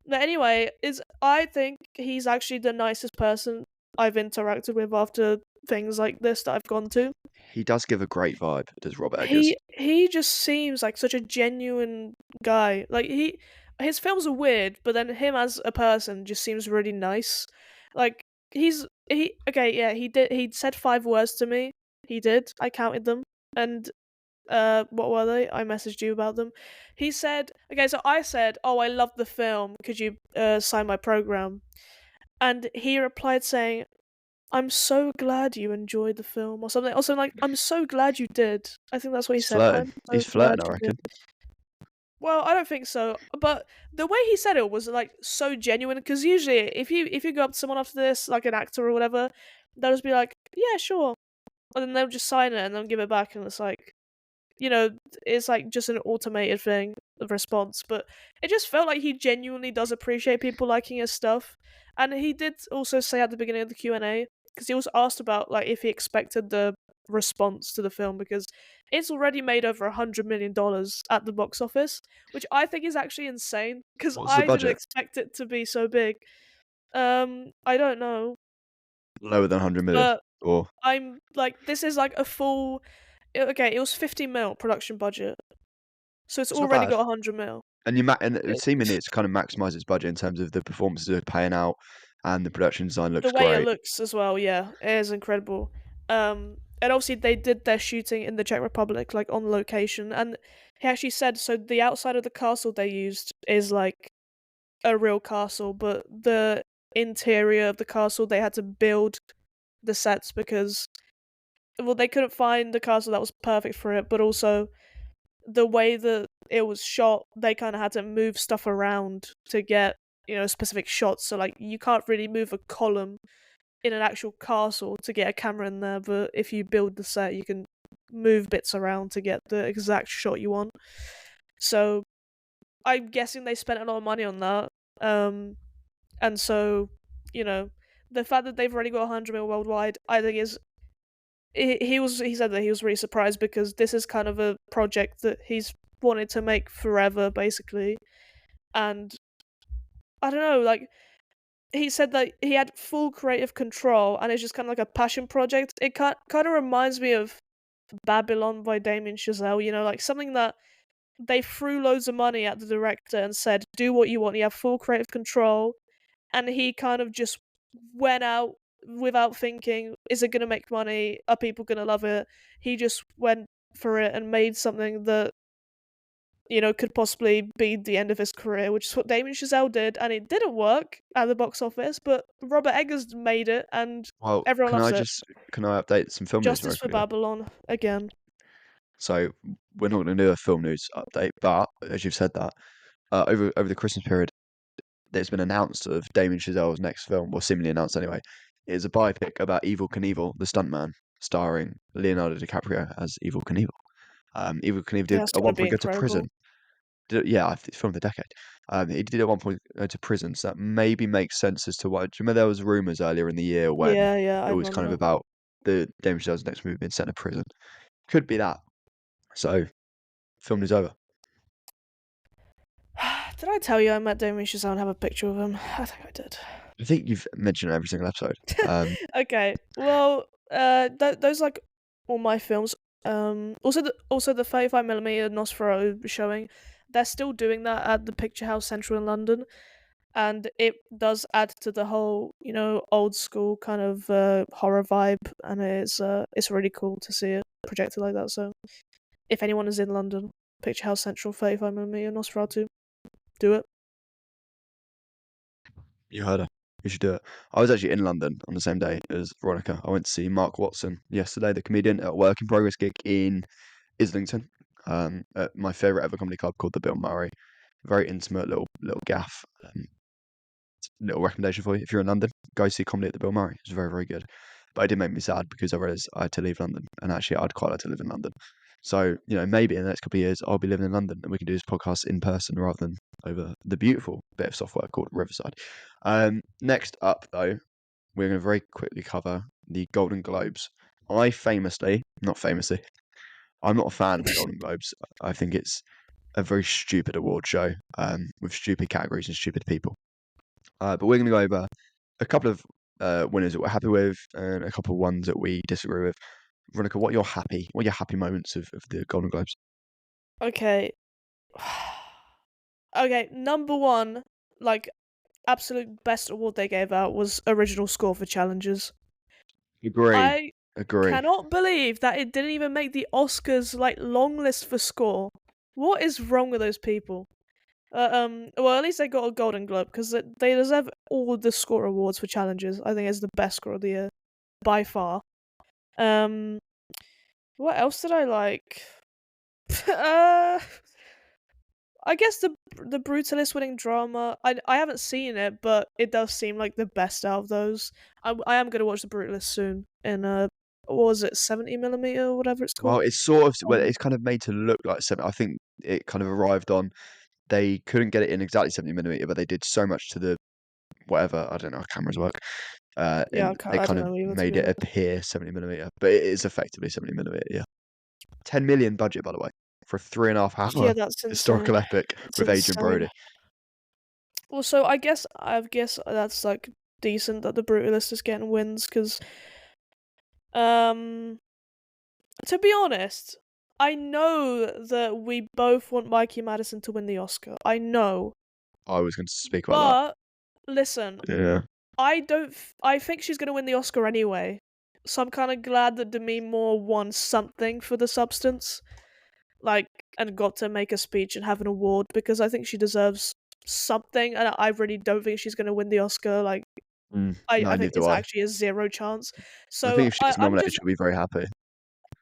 But anyway, is I think he's actually the nicest person I've interacted with after things like this that I've gone to. He does give a great vibe, does Robert Eggers. He just seems like such a genuine guy. Like his films are weird, but then him as a person just seems really nice. Like he okay, yeah, he said 5 words to me. He did. I counted them. And what were they? I messaged you about them. He said, okay, so I said, "Oh, I love the film. Could you sign my program?" And he replied saying, "I'm so glad you enjoyed the film," or something. Also, like, "I'm so glad you did." I think that's what he He's said. flirting. I'm so He's glad flirting, I you did. reckon. Well, I don't think so, but the way he said it was like so genuine. Because usually, if you go up to someone after this, like an actor or whatever, they'll just be like, "Yeah, sure," and then they'll just sign it and then give it back, and it's like, you know, it's like just an automated thing of response. But it just felt like he genuinely does appreciate people liking his stuff. And he did also say at the beginning of the Q&A, because he was asked about like if he expected the response to the film, because it's already made over $100 million at the box office, which I think is actually insane because What's the I didn't budget? expect it to be so big. I don't know, Lower than 100 million. but Or I'm like, this is like a full. Okay, it was 50 mil production budget. So it's it's not already bad. got 100 mil. And It, seemingly it's kind of maximised its budget in terms of the performances are paying out and the production design the looks way it great. looks as well, yeah, it is incredible. And obviously they did their shooting in the Czech Republic, like on location. And he actually said so. The outside of the castle they used is like a real castle, but the interior of the castle they had to build the sets because well they couldn't find the castle that was perfect for it, but also the way that it was shot, they kind of had to move stuff around to get, specific shots. So like you can't really move a column in an actual castle to get a camera in there, but if you build the set, you can move bits around to get the exact shot you want. So I'm guessing they spent a lot of money on that. And so, you know, the fact that they've already got 100 mil worldwide, I think is he said that he was really surprised because this is kind of a project that he's wanted to make forever, basically. And I don't know, like he said that he had full creative control, and it's just kind of like a passion project. It kind of reminds me of Babylon by Damien Chazelle. Like something that they threw loads of money at the director and said, "Do what you want. You have full creative control," and he kind of just went out without thinking, is it going to make money? Are people going to love it? He just went for it and made something that, could possibly be the end of his career, which is what Damien Chazelle did, and it didn't work at the box office, but Robert Eggers made it, and Well, everyone loves it. can I update some film news very Justice for quickly? Babylon, again. So we're not going to do a film news update, but as you've said that, over the Christmas period, there's been announced of Damien Chazelle's next film, or seemingly announced anyway. It is a biopic about Evel Knievel, the stuntman, starring Leonardo DiCaprio as Evel Knievel. Evel Knievel Yeah, did that's at gotta one be point go to incredible. prison. Yeah, it's film of the decade. He did at one point go to prison, so that maybe makes sense as to why. Do you remember there was rumours earlier in the year when Yeah, I it was kind of remember. about the Damien Chazelle's next movie being set in a prison? Could be that. So, film is over. Did I tell you I met Damien Chazelle and have a picture of him? I think I did. I think you've mentioned it every single episode. Okay, well, those like all my films. Also the 35mm Nosferatu showing, they're still doing that at the Picture House Central in London, and it does add to the whole old school kind of horror vibe, and it's really cool to see it projected like that. So if anyone is in London, Picture House Central 35mm Nosferatu, do it. You heard her. You should do it. I was actually in London on the same day as Veronica. I went to see Mark Watson yesterday, the comedian, at a work in progress gig in Islington, at my favourite ever comedy club called the Bill Murray. Very intimate little gaff. Little recommendation for you. If you're in London, go see comedy at the Bill Murray. It's very, very good. But it did make me sad because I realised I had to leave London, and actually I'd quite like to live in London. So, maybe in the next couple of years I'll be living in London and we can do this podcast in person rather than over the beautiful bit of software called Riverside. Next up, though, we're going to very quickly cover the Golden Globes. Not famously, I'm not a fan of the Golden Globes. I think it's a very stupid award show with stupid categories and stupid people. But we're going to go over a couple of winners that we're happy with and a couple of ones that we disagree with. Veronica, what are your happy moments of the Golden Globes? Okay. Okay, number one, like, absolute best award they gave out was original score for challenges. Agree. I Agree. cannot believe that it didn't even make the Oscars like long list for score. What is wrong with those people? Well, at least they got a Golden Globe because they deserve all the score awards for challenges. I think it's the best score of the year by far. Um, what else did I like? uh, I guess the Brutalist winning drama. I haven't seen it, but it does seem like the best out of those. I am gonna watch the Brutalist soon. In what was it, 70mm or whatever it's called? Well, it's Um, kind of made to look like 70. I think it kind of arrived on. They couldn't get it in exactly 70mm, but they did so much to the whatever. I don't know how cameras work. yeah, And they I kind don't of know either, to made be it honest. appear 70mm, but it is effectively 70mm. Yeah, 10 million budget, by the way, for a 3.5 hour Yeah, that's historical insane. epic It's with Adrian insane. Brody. Well, so I guess that's like decent that the Brutalist is getting wins because um to be honest, I know that we both want Mikey Madison to win the Oscar. I know. I was going to speak about But listen, that. Yeah. I think she's going to win the Oscar anyway. So I'm kind of glad that Demi Moore won something for The Substance, like, and got to make a speech and have an award because I think she deserves something, and I really don't think she's going to win the Oscar. Like, I No, think neither do it's I. actually a zero chance. I So think if she gets I'm nominated, just she'll be very happy. I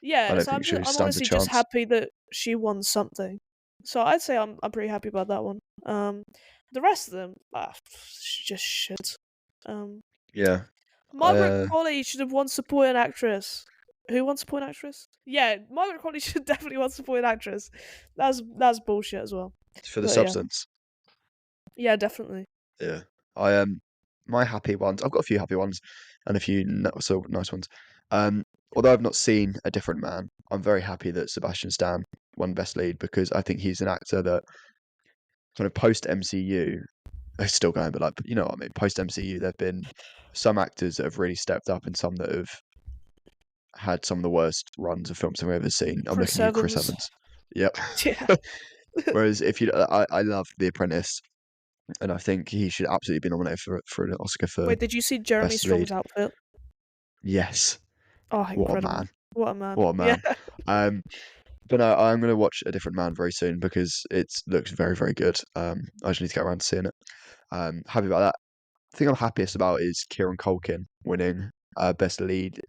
yeah. don't So think she I'm stands a honestly just chance. happy that she won something. So I'd say I'm pretty happy about that one. The rest of them, just shit. Um, Yeah. Margaret Qualley should have won supporting actress. Who won supporting actress? Yeah, Margaret Qualley should definitely won supporting actress. That's bullshit as well. For the But yeah, substance. yeah, definitely. Yeah. I my happy ones. I've got a few happy ones and a few not so nice ones. Although I've not seen A Different Man, I'm very happy that Sebastian Stan won Best Lead because I think he's an actor that kind of post MCU is still going, but like you know what I mean. Post MCU, there've been some actors that have really stepped up and some that have had some of the worst runs of films I've ever seen. I'm Chris looking at you, Chris Evans. Evans. Yep. Yeah. Whereas if you, I love The Apprentice, and I think he should absolutely be nominated for an Oscar for Wait, did you see Jeremy Best Lead. Strong's outfit? Yes. Oh, What a incredible! man. What a man! What a Yeah. man. Um, But no, I'm gonna watch A Different Man very soon because it looks very, very good. I just need to get around to seeing it. Happy about that. The thing I'm happiest about is Kieran Culkin winning best lead,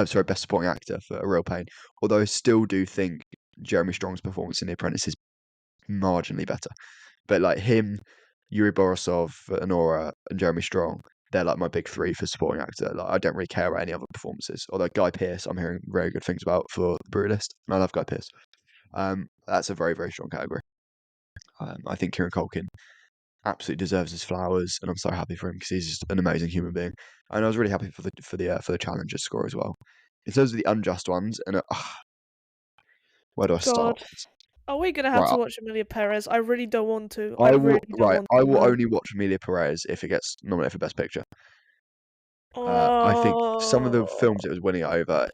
sorry, best supporting actor for A Real Pain. Although I still do think Jeremy Strong's performance in The Apprentice is marginally better. But like him, Yuri Borisov, Honora, and Jeremy Strong, they're like my big three for supporting actor. Like I don't really care about any other performances. Although Guy Pearce, I'm hearing very good things about for The Brutalist, and I love Guy Pearce. That's a very, very strong category. I think Kieran Culkin absolutely deserves his flowers, and I'm so happy for him because he's just an amazing human being. And I was really happy for the challenges score as well. In terms of the unjust ones, and where do I start? God, are we gonna have Right, to watch Amelia Perez? I really don't want to. I really don't want I to, will man. only watch Amelia Perez if it gets nominated for Best Picture. I think some of the Oh, films it was winning it over,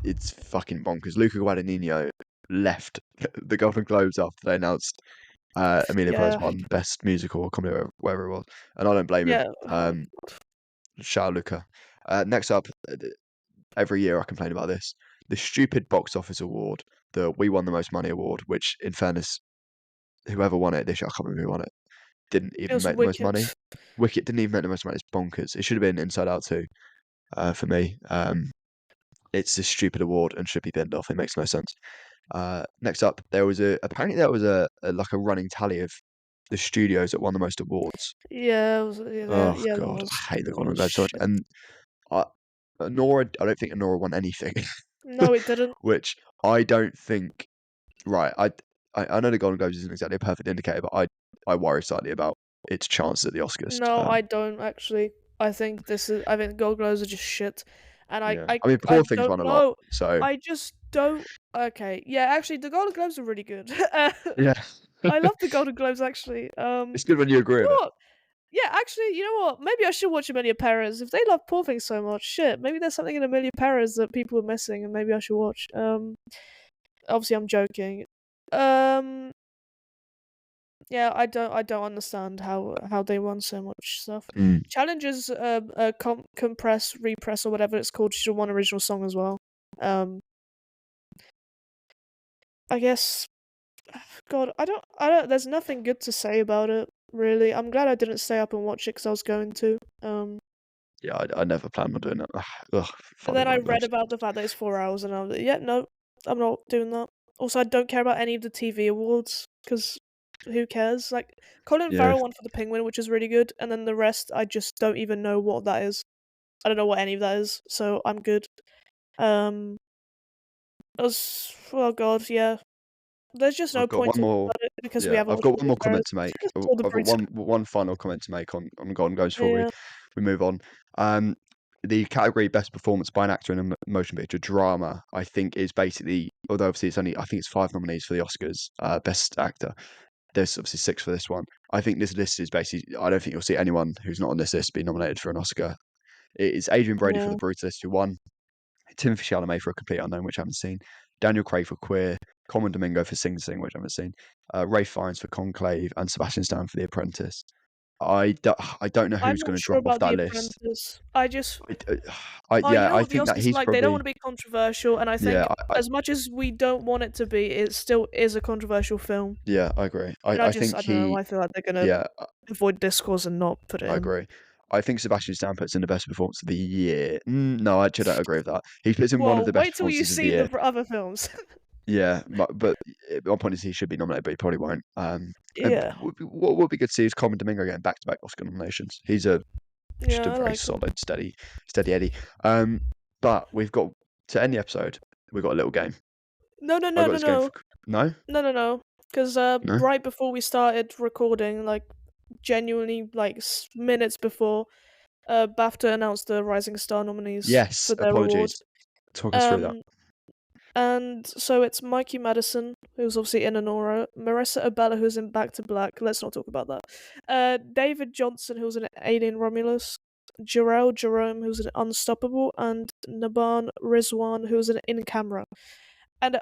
it's fucking bonkers. Luca Guadagnino left the Golden Globes after they announced Amelia Perez yeah, won Best Musical or Comedy, or whatever it was, and I don't blame him. yeah. Oh, Shout out Luca. Next up, every year I complain about this. The stupid box office award, the We Won the Most Money award, which in fairness, whoever won it this year, I can't remember who won it, didn't it even was make the most wicked. money. Wicket didn't even make the most money. It's bonkers. It should have been Inside Out too, for me. It's a stupid award and should be binned off. It makes no sense. Next up, apparently there was a like a running tally of the studios that won the most awards. Yeah, it was, yeah, Oh yeah, God, I hate the that Golden was Globes so much. shit. And I, Nora, I don't think Nora won anything, No, it didn't. which I don't think. Right, I know the Golden Globes isn't exactly a perfect indicator, but I worry slightly about its chances at the Oscars. No, I don't actually. I think Gold Globes are just shit, and Yeah, I mean, I Poor Things don't won a lot, know. so I just don't. Okay, yeah, actually, the Golden Globes are really good. yeah, I love the Golden Globes actually. it's good when you agree You with know it. what? Yeah, actually, you know what? Maybe I should watch Amelia Perez. If they love Poor Things so much, shit, maybe there's something in Amelia Perez that people are missing, and maybe I should watch. Obviously, I'm joking. Um, yeah, I don't understand how they won so much stuff. Mm. Challenges, compress, repress, or whatever it's called. Should have won original song as well. Um, I guess. God, I don't. There's nothing good to say about it. Really, I'm glad I didn't stay up and watch it because I was going to. Yeah, I never planned on doing that. Ugh, And funny then I Golden read Globes. about the fact that it's 4 hours, and I was like, yeah, no, I'm not doing that. Also, I don't care about any of the TV awards because who cares? Like Colin Yeah, Farrell won for The Penguin, which is really good, and then the rest, I just don't even know what that is. I don't know what any of that is, so I'm good. Um, oh god, yeah. There's just no I've got point one talking more. about it because we Yeah, haven't I've watched got one Amelia more comment Perez. to make. Just saw the I've got brutal. one final comment to make on Golden Globes before Yeah. we move on. Um, the category best performance by an actor in a motion picture drama, I think, is basically, although obviously I think it's 5 nominees for the Oscars, best actor. There's obviously 6 for this one. I think this list is basically, I don't think you'll see anyone who's not on this list be nominated for an Oscar. It is Adrian Brody for Yeah. The Brutalist who won, Timothée Chalamet for A Complete Unknown, which I haven't seen, Daniel Craig for Queer, Common Domingo for Sing Sing, which I haven't seen, Ray Fiennes for Conclave, and Sebastian Stan for The Apprentice. I don't know I'm who's not going to sure drop off about The that list. Apprentice. I just you Yeah, know I what the think that Oscars are he's like? They don't probably want to be controversial, and I yeah, think as much as we don't want it to be, it still is a controversial film. yeah, I agree. And I I think don't know, he I feel like they're gonna yeah, avoid discourse and not put it I in. agree. I think Sebastian Stan puts in the best performance of the year. No, I actually don't agree with that. He puts in one of Well, the best wait till you performances of the see the year. other films. Yeah, but my point is he should be nominated, but he probably won't. And Yeah. what would be good to see is Common Domingo getting back-to-back Oscar nominations. He's just a Yeah, I very like him. solid, steady Eddie. But we've got to end the episode. We've got a little game. No, no, I no, got no, this game no. for no, No, no, no. Because no. right before we started recording, like genuinely like minutes before, BAFTA announced the Rising Star nominees Yes, for their apologies. awards. Talk us through that. Um, and so it's Mikey Madison, who's obviously in Anora, Marissa Abella, who's in Back to Black. Let's not talk about that. David Johnson, who's in Alien Romulus. Jarrell Jerome, who's in Unstoppable, and Naban Rizwan, who's in Camera. And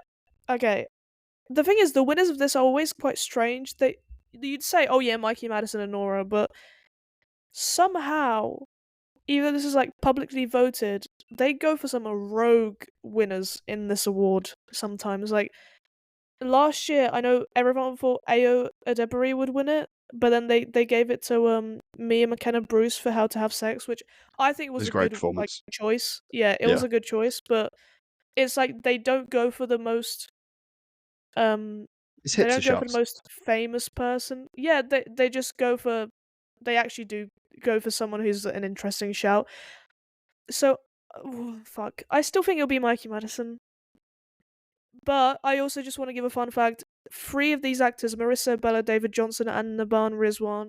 okay, the thing is, the winners of this are always quite strange. You'd say, oh yeah, Mikey Madison and Nora, but somehow, even this is like publicly voted, they go for some rogue winners in this award sometimes. Like last year I know everyone thought Ayo Edebiri would win it, but then they gave it to Mia McKenna Bruce for How to Have Sex, which I think It was was a a great good performance. choice. Yeah, it was Yeah, a good choice, but it's like they don't go for the most um his they hips are don't go for the shots. most famous person. Yeah, they just go for they actually do go for someone who's an interesting shout. So fuck. I still think it'll be Mikey Madison. But I also just want to give a fun fact. Three of these actors, Marissa Bella, David Johnson, and Naban Rizwan,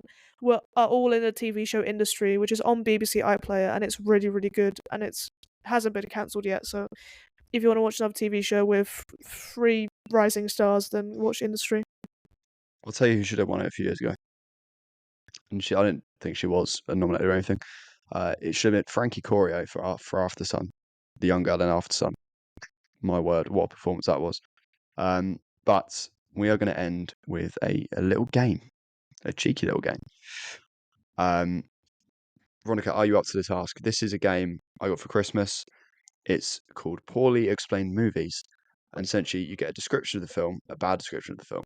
are all in the TV show industry, which is on BBC iPlayer, and it's really, really good, and it's hasn't been cancelled yet. So if you want to watch another TV show with three rising stars, then watch Industry. I'll tell you who should have won it a few years ago, and I didn't think she was nominated or anything. It should have been Frankie Corio for After Sun, the young girl in After Sun. My word, what a performance that was! But we are going to end with a little game, a cheeky little game. Veronica, are you up to the task? This is a game I got for Christmas. It's called Poorly Explained Movies. And essentially, you get a description of the film, a bad description of the film.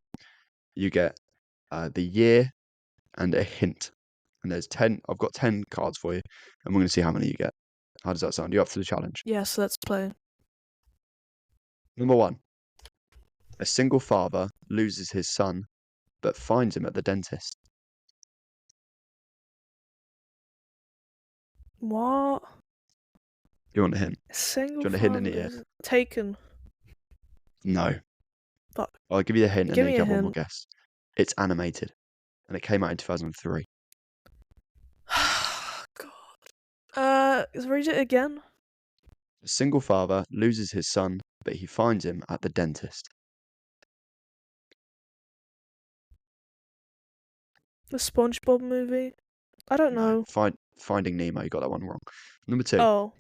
You get the year and a hint. And there's 10, I've got 10 cards for you, and we're going to see how many you get. How does that sound? You up for the challenge? Yes, let's play. Number one, a single father loses his son, but finds him at the dentist. What? You want a hint? Single Do you want a hint in the father ear? is Taken. No. Fuck. I'll give you the hint and Give then you me a get one more hint. guess. It's animated, and it came out in 2003. God. Read it again. A single father loses his son, but he finds him at the dentist. The SpongeBob movie. I don't No, know. Finding Nemo. You got that one wrong. Number two. Oh.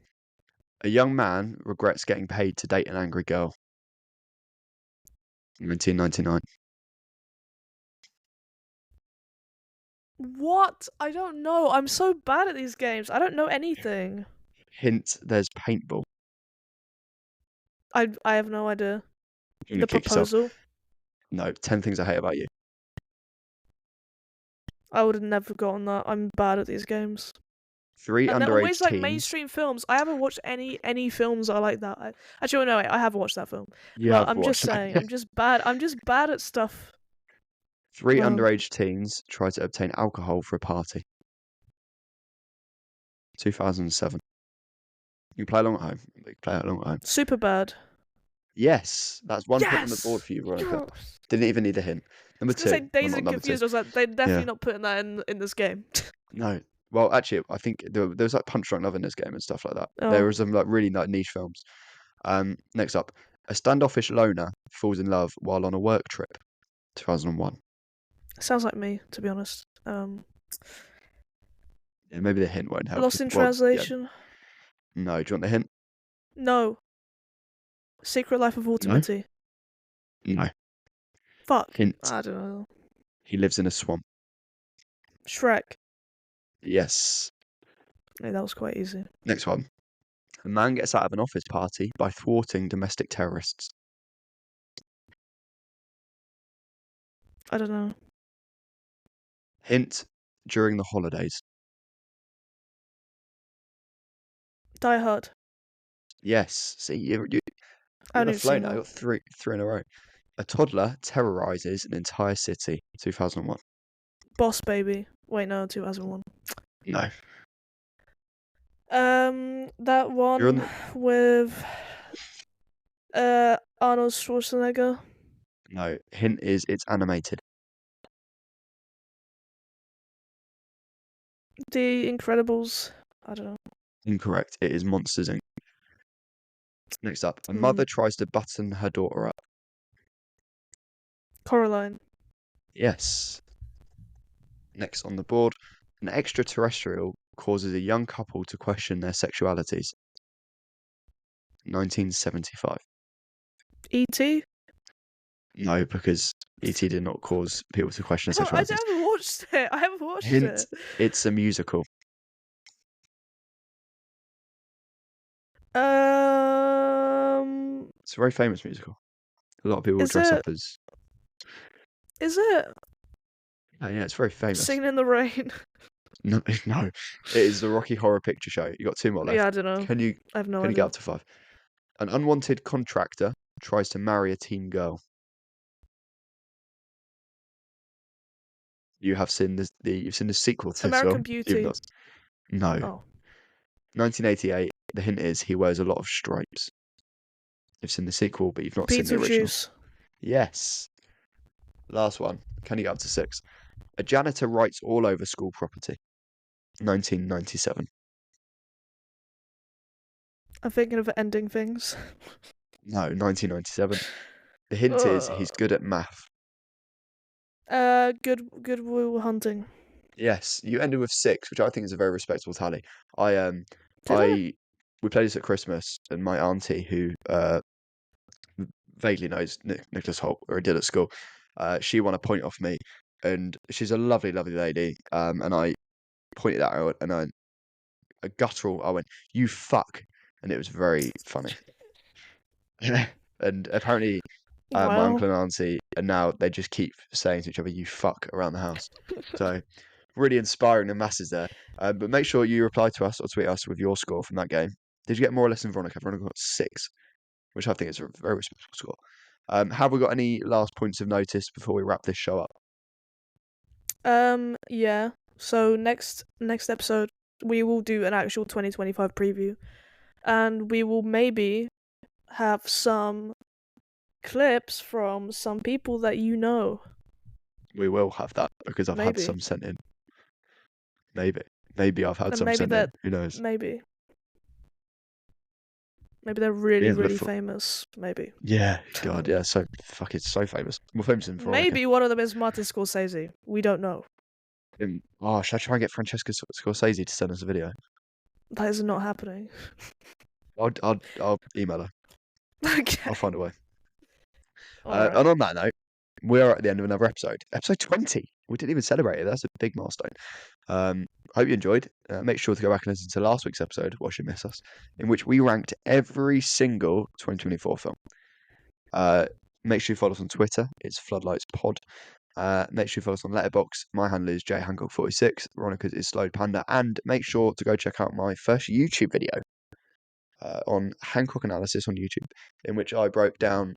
A young man regrets getting paid to date an angry girl. 1999. What? I don't know. I'm so bad at these games. I don't know anything. Hint: there's paintball. I have no idea. You're gonna The kick yourself. Proposal. No, 10 things I hate about you. I would have never gotten that. I'm bad at these games. Three And they're underage always like teens. mainstream films. I haven't watched any films that are like that. Actually, no, wait, I have watched that film. You But have I'm just watched. saying, I'm just bad. I'm just bad at stuff. Three Um, underage teens try to obtain alcohol for a party. 2007. You can play along at home. You can play along at home. Super bad. Yes, that's 1 point on the board Yes. for you, Veronica. Yes! Didn't even need a hint. I Number was gonna two. say Well, Dazed not and number two. Confused. I was like, they're definitely Yeah. not putting that in this game. No. Well, actually, I think there was like Punch Drunk Love in this game and stuff like that. There Oh, were some like really like niche films. Next up, a standoffish loner falls in love while on a work trip. 2001. sounds like me, to be honest. Yeah, maybe the hint won't help you. Lost in Well, yeah. Translation. No, do you want the hint? No. Secret Life of No. Automati. No. Fuck. Hint: I don't know. he lives in a swamp. Shrek. Yes. Yeah, that was quite easy. Next one. A man gets out of an office party by thwarting domestic terrorists. I don't know. Hint: during the holidays. Die Hard. Yes. See, you're I on a haven't even flow seen now. I that. got three in a row. A toddler terrorizes an entire city. 2001. Boss Baby. Wait, no, 2001. No. That You're on one the... with Arnold Schwarzenegger. No. Hint is it's animated. The Incredibles. I don't know. Incorrect. It is Monsters Inc. Next up, a mother Hmm. tries to button her daughter up. Coraline. Yes. Next on the board, an extraterrestrial causes a young couple to question their sexualities. 1975. E.T. No, because E.T. did not cause people to question their I sexualities. haven't watched it. I haven't watched Hint: it. it's a musical. Um. It's a very famous musical. A lot of people Is dress it? up as. Is it Oh, yeah, it's very famous. Singing in the Rain? No, no, it is the Rocky Horror Picture Show. You got 2 more Yeah, left. I don't know. Can you I have no can you get idea. up to 5? An unwanted contractor tries to marry a teen girl. You have seen you've seen the sequel to this American film. You've Beauty. not. No. Oh, 1988. The hint is he wears a lot of stripes. You've seen the sequel, but you've not seen the original. Beetlejuice. Yes. Last one. Can you get up to 6? A janitor writes all over school property. 1997. I'm thinking of ending things. No, 1997. The hint is he's good at math. Good Will Hunting. Yes, you ended with 6, which I think is a very respectable tally. I Did I? we played this at Christmas, and my auntie, who vaguely knows Nicholas Holt, or did at school, she won a point off me, and she's a lovely, lovely lady. And I pointed at her, and a guttural, I went, "You fuck," and it was very funny. And apparently, my Well, uncle and auntie, and now they just keep saying to each other, "You fuck," around the house. So really inspiring the masses there. But make sure you reply to us or tweet us with your score from that game. Did you get more or less than Veronica? Veronica got 6, which I think is a very respectable score. Have we got any last points of notice before we wrap this show up? yeah. So next episode we will do an actual 2025 preview, and we will maybe have some clips from some people that you know. We will have that because I've had Maybe. some sent in. Maybe I've had And some maybe sent in. Who knows? maybe they're really, Yeah, really famous. Maybe. Yeah, God, yeah, so so famous. More famous than Veronica. Maybe one of them is Martin Scorsese. We don't know. Oh, should I try and get Francesca Scorsese to send us a video? That is not happening. I'll email her. Okay. I'll find a way. Alright. And on that note, we're at the end of another episode. Episode 20. We didn't even celebrate it. That's a big milestone. Hope you enjoyed. Make sure to go back and listen to last week's episode, What You Miss Us, in which we ranked every single 2024 film. Make sure you follow us on Twitter. It's Floodlights Pod. Make sure you follow us on Letterboxd. My handle is jhancock46. Veronica's is Slowed Panda. And make sure to go check out my first YouTube video on Hancock Analysis on YouTube, in which I in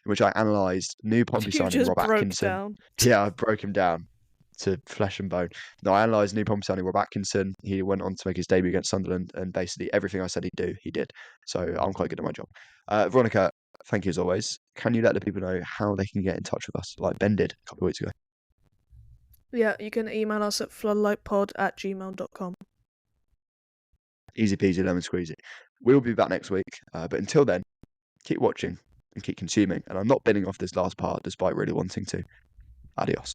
which I analysed new Pompey You signing just Rob broke Atkinson. down. Yeah, I broke him down to flesh and bone. No, I analysed new Pompey signing Rob Atkinson. He went on to make his debut against Sunderland, and basically everything I said he'd do, he did. So I'm quite good at my job. Veronica, thank you as always. Can you let the people know how they can get in touch with us, like Ben did a couple of weeks ago? Yeah, you can email us at floodlightpod@gmail.com. Easy peasy, lemon squeezy. We'll be back next week. But until then, keep watching and keep consuming. And I'm not bidding off this last part despite really wanting to. Adios.